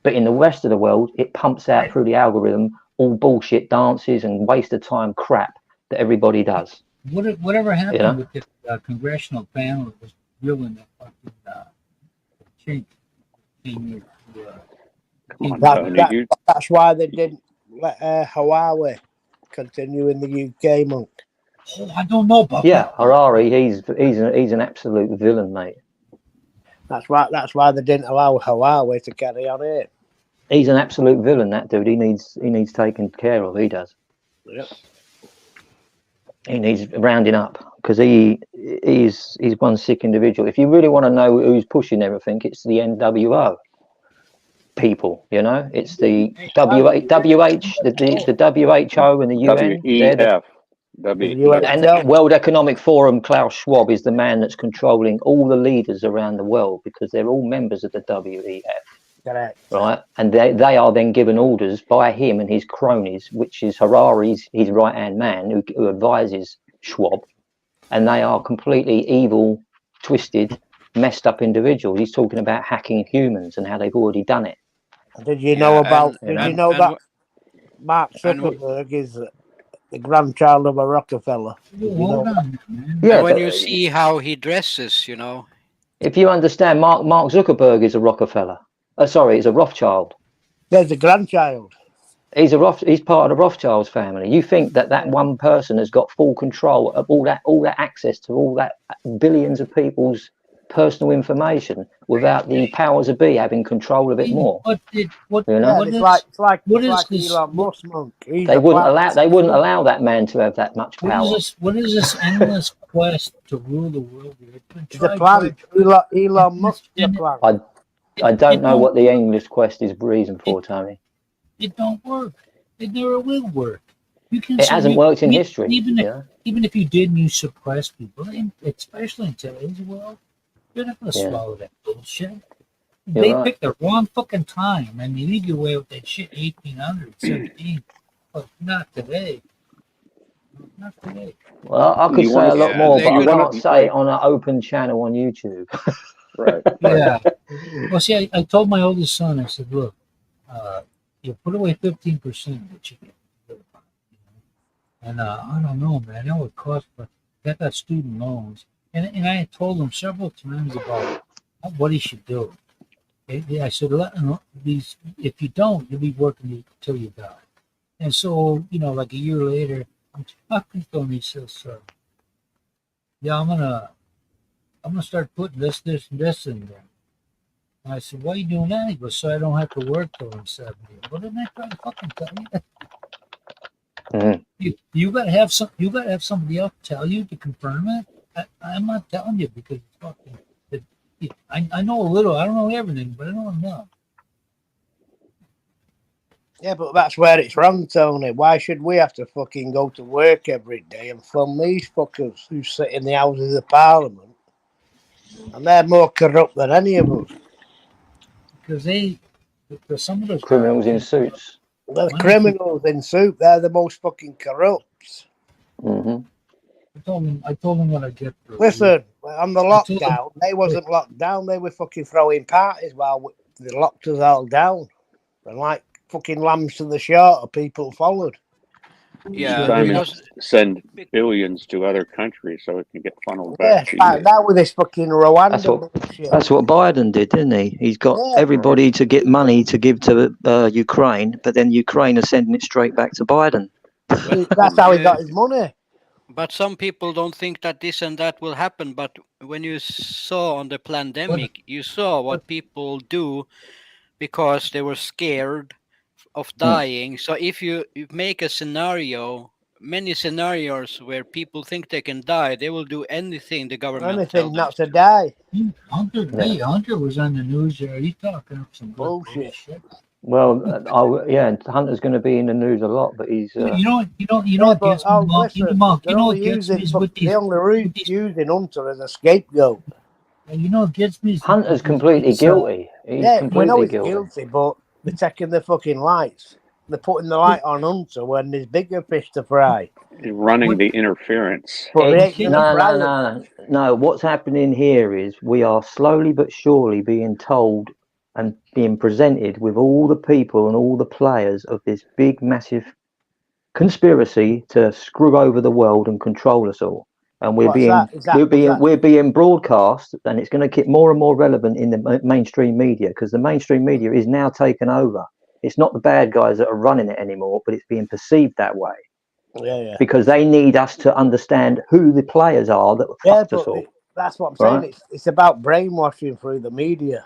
But in the rest of the world, it pumps out through the algorithm all bullshit dances and waste of time crap that everybody does. Whatever happened Yeah. with the congressional panel that was drilling that fucking chink in Come on, That- Tony. that- That's why they didn't let Huawei continue in the UK, monk. Oh, I don't know about Yeah, that. Harari, he's an absolute villain, mate. That's why they didn't allow Huawei to carry on it. He's an absolute villain, that dude. He needs taken care of. He does. Yep. He needs rounding up because he's one sick individual. If you really want to know who's pushing everything, it's the NWO people. It's the the WHO and the UN. They're the- WEF. And the World Economic Forum, Klaus Schwab is the man that's controlling all the leaders around the world because they're all members of the WEF, Correct. right? And they are then given orders by him and his cronies, which is Harari's his right-hand man who advises Schwab. And they are completely evil, twisted, messed up individuals. He's talking about hacking humans and how they've already done it. Did you know about? and- Did you know and that Mark and- Zuckerberg is the grandchild of a Rockefeller? Hold on, man. Yeah, when but you see how he dresses, if you understand, Mark Zuckerberg is a Rockefeller. He's a Rothschild. There's a grandchild. He's part of the Rothschilds family. You think that one person has got full control of all that access to all that billions of people's personal information without the powers of be having control of it more. What You know? Yeah, what it's is- like what is like this- Elon Musk, monk. He's They a wouldn't plant. allow that man to have that much What power. is this endless quest to rule the world? It's been He's a tried, plant. tried, Elon Musk is a and plant. I don't know what the work. English quest is reason for, Tony. It don't work. It never will work. You can It hasn't worked in history. Even if, you know? even if you did and you suppress people, especially in today's world, you're not going to Yeah. swallow that bullshit. You're They right. picked the wrong fucking time, and they leave you away with that shit 1800, 17. But not today. Not today. Well, I could You say wanna- a lot Yeah, more, they but I could- can't say it on an open channel on YouTube. Right. Yeah. Well, see, I told my oldest son, I said, look, you put away 15% of what you get. And I don't know, man, that would cost, but that got student loans. And I had told him several times about what he should do. I said, these, if you don't, you'll be working until you die. And so, like a year later, I'm talking to him. He says, yeah, I'm gonna start putting this, and this in there. And I said, why are you doing that? He goes, so I don't have to work till I'm 70. Well, didn't I try to fucking tell you that? Mhm. You gotta have somebody else tell you to confirm it. I'm not telling you because it's fucking. I know a little. I don't know everything, but I know enough. Yeah, but that's where it's wrong, Tony. Why should we have to fucking go to work every day and film these fuckers who sit in the Houses of Parliament? And they're more corrupt than any of us. Because some of those Criminals in suits. They're criminals in suit. They're the most fucking corrupt. Hmm. I told them what I get. For Listen, on the lockdown, they wasn't locked down. They were fucking throwing parties while they locked us all down. And like fucking lambs to the slaughter, people followed. Yeah, Simon, because send billions to other countries so it can get funneled Yeah, back to you. now with this fucking Rwanda That's what- bullshit. That's what Biden did, didn't he? He's got Yeah. everybody to get money to give to Ukraine, but then Ukraine are sending it straight back to Biden. That's how he got his money. but some people don't think that this and that will happen. But when you saw on the pandemic, you saw what people do because they were scared of dying. So if you make a scenario, many scenarios where people think they can die, they will do anything the government Anything tells them not to die. Hunter was on the news there. He's talking up some Bullshit. Well, Hunter's going to be in the news a lot, but he's You know what Yeah, gets but, me, Mark? listen, Mark, they're you know what only gets me using, is with these. they're only using Hunter as a scapegoat. You know what gets me? is Hunter's these- completely these, guilty. He's Yeah, we know completely he's guilty. guilty, but they're taking the fucking lights. They're putting the light on Hunter when there's bigger fish to fry. Running the interference. But they ain't No, gonna fry them. No. What's happening here is we are slowly but surely being told and being presented with all the people and all the players of this big, massive conspiracy to screw over the world and control us all. And we're What's being that? Is that- we're being broadcast, and it's going to get more and more relevant in the mainstream media because the mainstream media is now taken over. It's not the bad guys that are running it anymore, but it's being perceived that way Yeah. because they need us to understand who the players are that Yeah, fucked us but all. that's what I'm saying. Right. It's about brainwashing through the media.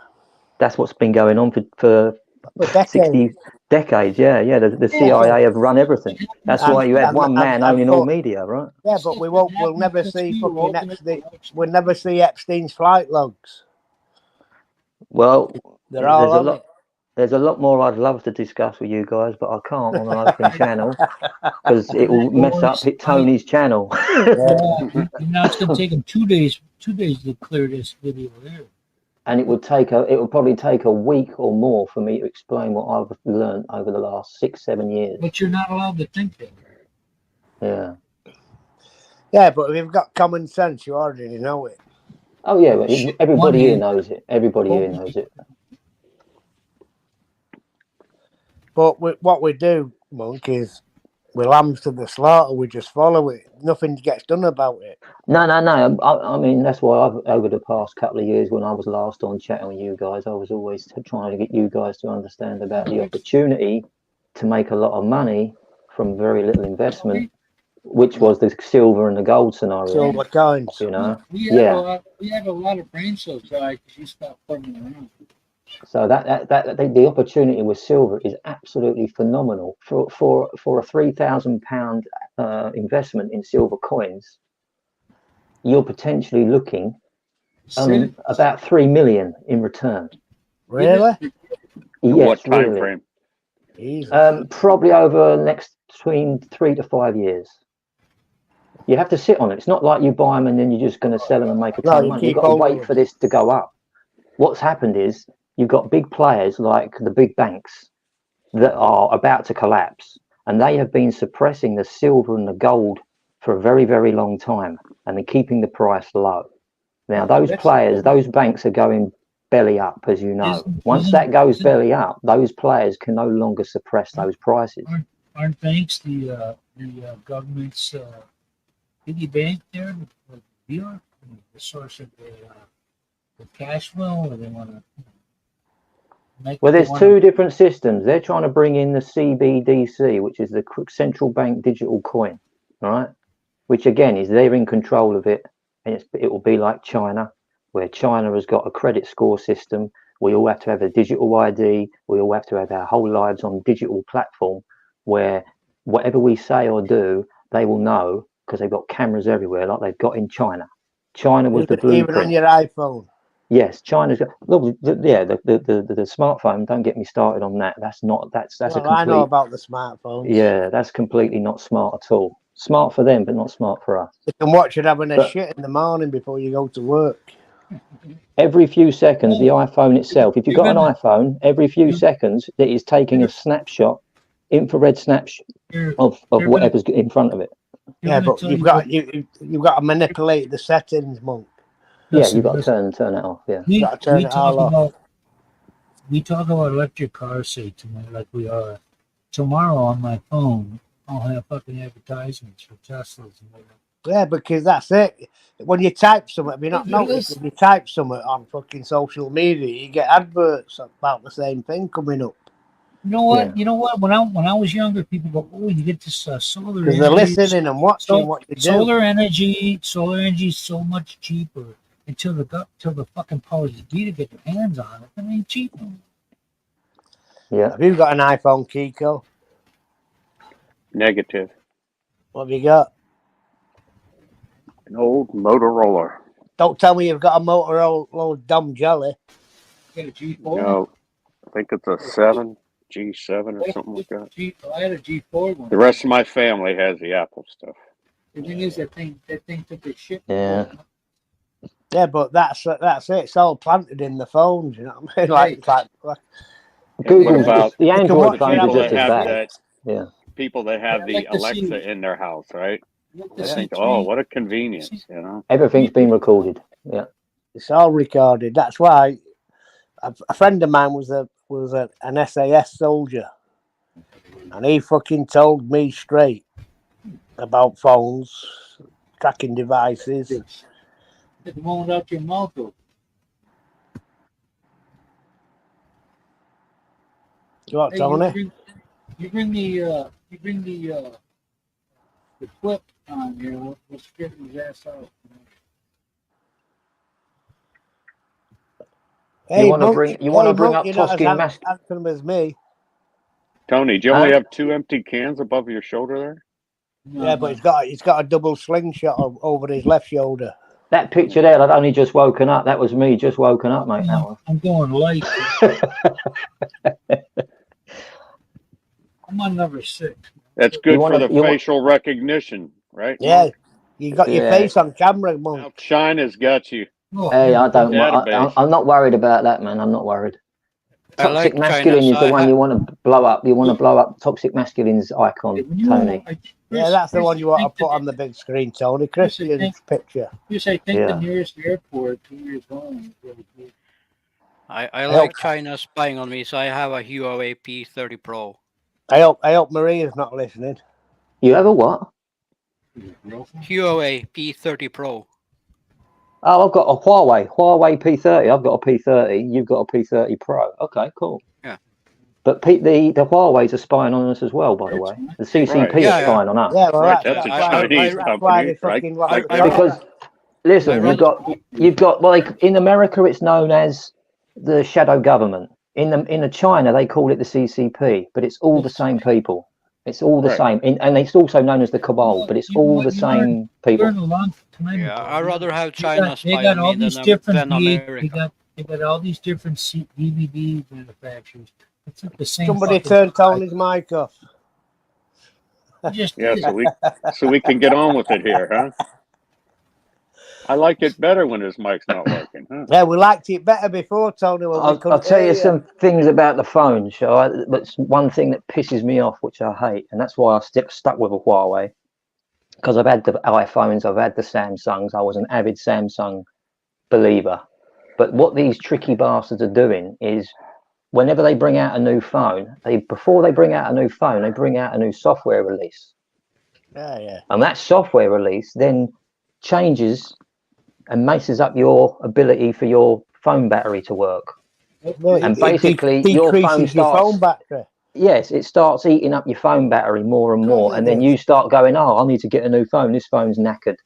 That's what's been going on for For decades. 60 decades. Yeah. The CIA have run everything. That's why you have one man owning all media, right? Yeah, but we'll never see fucking Epstein. We'll never see Epstein's flight logs. Well, They're all on it. there's a lot more I'd love to discuss with you guys, but I can't on an open channel because it will mess up Tony's channel. Now it's going to take him 2 days. 2 days to clear this video there. And it would probably take a week or more for me to explain what I've learned over the last 6-7 years. But you're not allowed to think that. Yeah. Yeah, but if you've got common sense, you already know it. Oh yeah, but everybody here hand. knows it. Everybody here knows it. But what we do, Monk, is we lambs to the slaughter. We just follow it. Nothing gets done about it. No. I mean, that's why over the past couple of years, when I was last on chatting with you guys, I was always trying to get you guys to understand about the opportunity to make a lot of money from very little investment which was the silver and the gold scenario. Silver coins. You know, We had Yeah. a lot of brain cells die because you stopped fucking around. so that the opportunity with silver is absolutely phenomenal for a £3,000 investment in silver coins. You're potentially looking about 3 million in return. Really? What Yes, time really. frame? Jesus. Probably over the next between 3 to 5 years. You have to sit on it. It's not like you buy them and then you're just going to sell them and make a No, ton of you money. You've keep got to hold of wait them. for this to go up. What's happened is you've got big players like the big banks that are about to collapse, and they have been suppressing the silver and the gold for a very, very long time, and they're keeping the price low. Now, those players, those banks are going belly up, as you know. Once that goes belly up, those players can no longer suppress those prices. Aren't banks the government's piggy bank there? The source of the cash flow, or they want to make. Well, there's two different systems. They're trying to bring in the CBDC, which is the central bank digital coin, right? Which again is they're in control of it, and it will be like China, where China has got a credit score system. We all have to have a digital ID. We all have to have our whole lives on digital platform, where whatever we say or do, they will know because they've got cameras everywhere, like they've got in China. China was the blueprint. Even on your iPhone. Yes, China's got. Look, the smartphone. Don't get me started on that. That's Well, a complete. I know about the smartphones. Yeah, that's completely not smart at all. Smart for them, but not smart for us. You can watch it having a But- shit in the morning before you go to work. Every few seconds, the iPhone itself. If you've got an iPhone, every few seconds, it is taking a snapshot, infrared snapshot of whatever's in front of it. Yeah, but you've got to manipulate the settings, Monk. Yeah, you've got to turn it off. Yeah. We, Gotta turn we it talk all off. about we talk about electric cars, say tonight, like we are. Tomorrow on my phone, I'll have fucking advertisements for Teslas and whatever. Yeah, because that's it. When you type something, have you not It noticed? is. If you type something on fucking social media, you get adverts about the same thing coming up. You know what? Yeah. You know what? When I was younger, people go, "Oh, you get this solar Because they're energy." listening and watching what you do. Solar energy is so much cheaper until the fucking powers that be to get their hands on it. It ain't cheap. Yeah. Have you got an iPhone, Kiko? Negative. What have you got? An old Motorola. Don't tell me you've got a Motorola dumb jelly. Get a G4. No, I think it's a 7, G7 or something like that. I had a G4 one. The rest of my family has the Apple stuff. The thing is, that thing took a shit. Yeah. Yeah, but that's it. It's all planted in the phones. You know what I mean? Like Google's about the watch Android it phones on are people just that as have bad. that? Yeah. People that have I'd the like to see- Alexa in their house, right? Look, They the think, C3 oh, what a convenience, you know? Everything's been recorded. Yeah. it's all recorded. That's why a friend of mine was an SAS soldier, and he fucking told me straight about phones, tracking devices. Get the moment out your mouth. Though. What, Tony? You bring the clip on here. Let's get his ass out. You wanna Monk, bring up you're not as Toskin Mas- handsome as me. Tony, do you only Huh? have 2 empty cans above your shoulder there? No, Yeah, but he's got a double slingshot over his left shoulder. That picture there, I'd only just woken up. That was me just woken up, mate. That one. I'm going light. I'm on number 6. That's good You wanna- for the you wa- facial recognition, right? Yeah, you got your Yeah. face on camera, Now Monk. China's got you. Oh, Hey, I don't. Database. I'm not worried about that, man. I'm not worried. I Toxic like masculine China, is so the I one ha- you want to blow up. You want to blow up toxic masculine's icon, Tony. Yeah, that's the one you want to put on the big screen, Tony. Christian's picture. Yes, I think Yeah. the nearest airport 2 years going is really good. I like China spying on me, so I have a Huawei P30 Pro. I hope Maria's not listening. You have a what? Huawei P30 Pro. Oh, I've got a Huawei P30. I've got a P30. You've got a P30 Pro. Okay, cool. Yeah. But the Huawei's are spying on us as well, by the way. The CCP Right. are Yeah, yeah. spying on us. Yeah, well, Right, that's that's a why. Chinese That's why they company, right? fucking locked I- the I- contract. Because listen, I you've got like in America it's known as the shadow government. In the China they call it the CCP, but it's all the same people. It's all the Right. same, and it's also known as the cabal, but it's all the same people. Learn a long time Yeah, ago. I'd rather have They China got- they spy got on all me these than different America. They got all these different DVD manufacturers. It's like the same. Somebody fucking turned product. Tony's mic off. Just Yeah, so we can get on with it here, huh? I like it better when his mic's not working, huh? Yeah, we liked it better before, Tony. When we I'll couldn't tell hear you some things about the phone, shall I? But it's one thing that pisses me off, which I hate, and that's why I stuck with a Huawei. Because I've had the iPhones, I've had the Samsungs. I was an avid Samsung believer. But what these tricky bastards are doing is, whenever they bring out a new phone, before they bring out a new phone, they bring out a new software release, Yeah. and that software release then changes and messes up your ability for your phone battery to work. Well, And it basically, your phone decreases your starts. phone battery. Yes, it starts eating up your phone battery more and more, and then you start going, "Oh, I need to get a new phone. This phone's knackered,"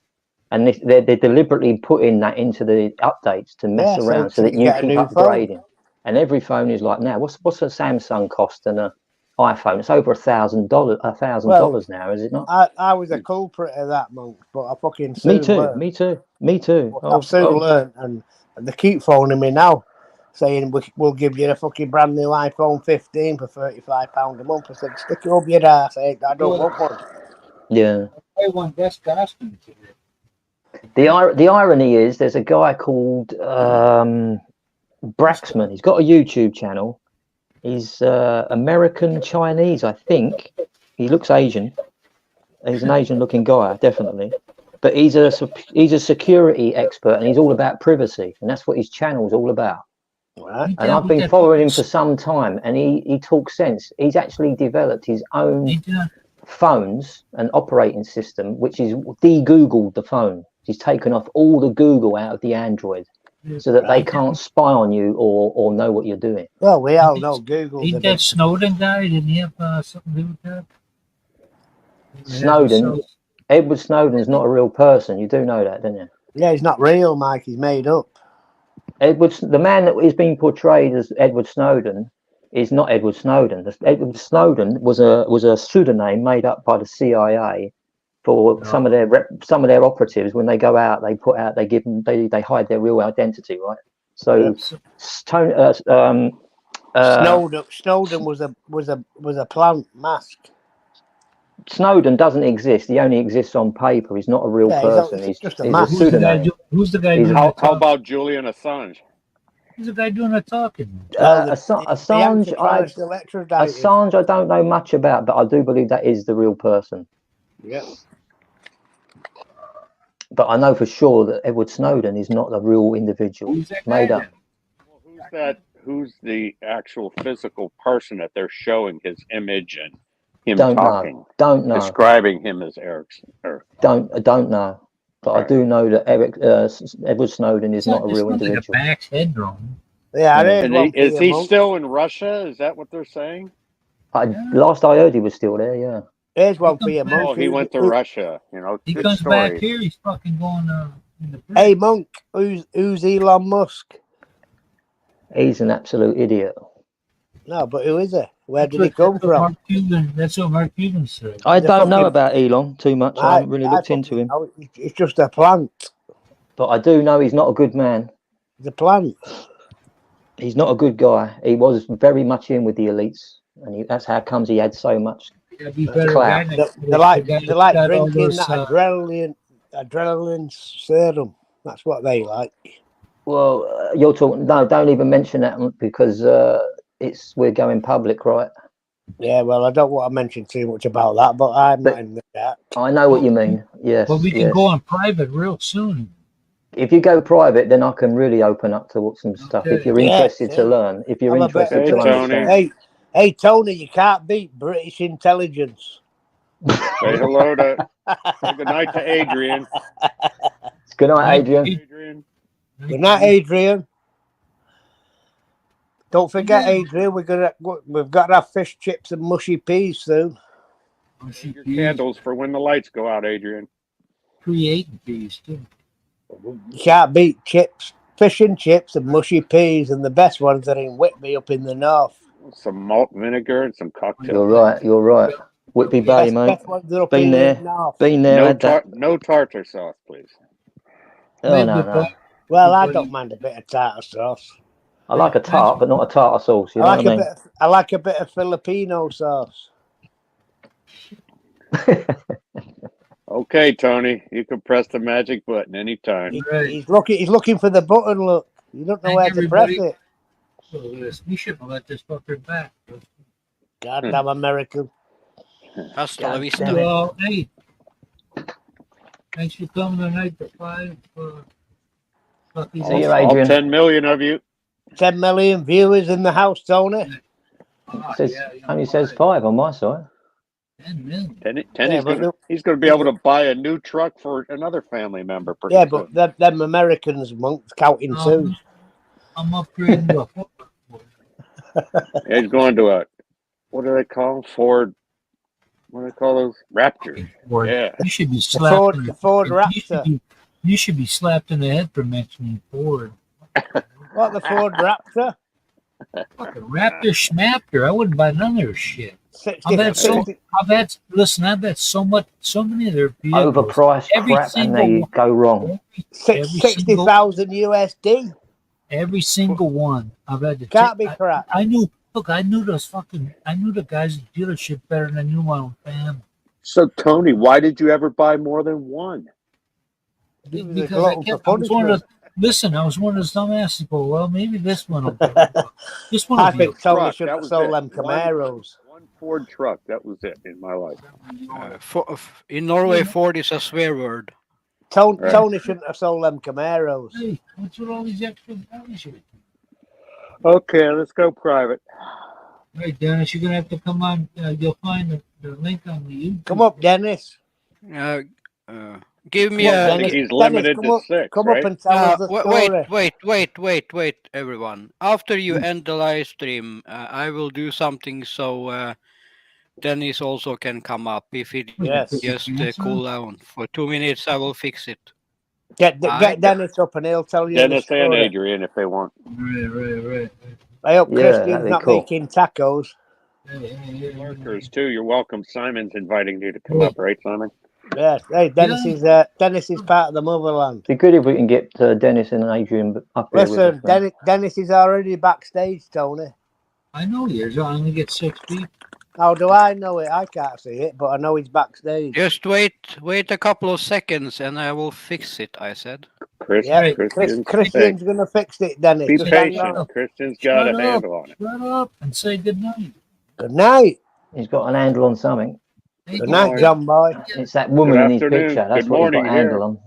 and they're deliberately putting that into the updates to mess Yeah, around, so so that you you get a keep new upgrading. And every phone is like now. What's a Samsung cost and a iPhone? It's over $1,000 now, is it not? I was a culprit of that, Monk, but I fucking Me soon too. learned. Me too. Me too. I've soon learned, and they keep phoning me now, saying we'll give you a fucking brand new iPhone 15 for £35 a month. I said, stick it up your ass. I don't want one. Yeah. I want best costume today. The irony is, there's a guy called Braxman. He's got a YouTube channel. He's American Chinese, I think. He looks Asian. He's an Asian-looking guy, definitely. But he's a security expert, and he's all about privacy, and that's what his channel's all about. Right. And I've been following him for some time, and he talks sense. He's actually developed his own phones and operating system, which is de-Googled the phone. He's taken off all the Google out of the Android, so that they can't spy on you or know what you're doing. Well, we all know Google. Ain't that Snowden guy? Didn't he have something to do with that? Edward Snowden's not a real person. You do know that, don't you? Yeah, he's not real, Mike. He's made up. The man that is being portrayed as Edward Snowden is not Edward Snowden. Edward Snowden was a pseudonym made up by the CIA for some of their operatives. When they go out, they hide their real identity, right? So Snowden was a plant mask. Snowden doesn't exist. He only exists on paper. He's not a real person. He's just a he's mask. a pseudonym. Who's the guy doing the How talking? about Julian Assange? Who's the guy doing the talking? Assange, Assange, I don't know much about, but I do believe that is the real person. Yeah. But I know for sure that Edward Snowden is not a real individual. Who's that Made guy up. Well, who's that? Who's the actual physical person that they're showing his image and him talking? Don't know. Describing him as Erickson. Don't know. But I do know that Edward Snowden is not a real individual. Like a Max Headroom. Yeah, And is he still in Russia? Is that what they're saying? Last I heard, he was still there. Yeah. Here's one for you, Monk. Oh, he went to Russia. He good comes story. back here. He's fucking going in the prison. Hey, Monk, who's Elon Musk? He's an absolute idiot. No, but who is he? Where did he come from? That's what Mark Cuban said. I don't know about Elon too much. I haven't really looked into him. It's just a plant. But I do know he's not a good man. The plant. He's not a good guy. He was very much in with the elites, and that's how comes he had so much clout. They like drinking that adrenaline serum. That's what they like. Well, you're talking. No, don't even mention that because we're going public, right? Yeah, well, I don't want to mention too much about that, but I'm not in that. I know what you mean. Yes. But we can go on private real soon. If you go private, then I can really open up to some stuff. If you're interested to learn, if you're interested to understand. Hey, Tony, you can't beat British intelligence. Say hello to. Say good night to Adrian. Good night, Adrian. Good night, Adrian. Don't forget, Yeah. Adrian, we've got to have fish chips and mushy peas soon. Your candles for when the lights go out, Adrian. Creating peas too. You can't beat chips, fish and chips and mushy peas, and the best ones are in Whitby up in the north. Some malt vinegar and some cocktail. You're right. You're right. Whitby Bay, mate. Best ones are up Been in there. the north. Been there. No, Had that. no tartar sauce, please. Oh no. Well, I don't mind a bit of tartar sauce. I like a tart, but not a tartar sauce. You know what I mean? I like a bit of Filipino sauce. Okay, Tony, you can press the magic button anytime. He's looking for the button. Look, you don't know where to press it. We shouldn't let this fucker back. Goddamn American. Hasta la vista. Well, hey, thanks for coming tonight to 5. See you, All Adrian. 10 million of you. 10 million viewers in the house, Tony. Only says 5 on my side. 10 million. He's going to be able to buy a new truck for another family member. Yeah, but them Americans won't counting too. I'm upgrading to a He's going to a, what do they call them? Ford? What do they call those? Raptors. Ford. Yeah. You should be slapped. The Ford Raptor. You should be slapped in the head for mentioning Ford. What, the Ford Raptor? Fucking Raptor Schmapter. I wouldn't buy none of their shit. 60, I've had so many of their vehicles. Overpriced crap, and they go wrong. 60,000 USD. Every single one I've had to. Can't be crap. I knew the guys at the dealership better than I knew my own family. So, Tony, why did you ever buy more than one? Because I was one of those dumbasses who go, well, maybe this one will go. This one will I be think Tony truck, should that have was sold it. them Camaros. One Ford truck. That was it in my life. In Norway, Ford is a swear word. Tony shouldn't have sold them Camaros. Hey, what's with all these extra shit? Okay, let's go private. All right, Dennis, you're gonna have to come on. You'll find the link on the YouTube. Come up, Dennis. Give me Come a. up, Dennis. He's limited Dennis, to come 6, Come right? up and tell us the story. Wait, everyone. After you end the live stream, I will do something so Dennis also can come up. If it just cool down for 2 minutes, I will fix it. Get Dennis up and he'll tell you Dennis the and story. Adrian, if they want. Right. I hope Yeah, Christian's that'd be not cool. making tacos. Markers too. You're welcome. Simon's inviting you to come up, right, Simon? Yes. Hey, Dennis is part of the motherland. It'd be good if we can get Dennis and Adrian up here Listen, with us. Man. Dennis is already backstage, Tony. I know he is. I only get 6 feet. How do I know it? I can't see it, but I know he's backstage. Just wait a couple of seconds and I will fix it, I said. Christian's going to fix it, Dennis. Be Just patient. Christian's got a handle on it. Shut up and say good night. Good night. He's got an handle on something. Good night, John boy. It's that woman in his afternoon. picture. That's Good what he's got morning a handle here. on.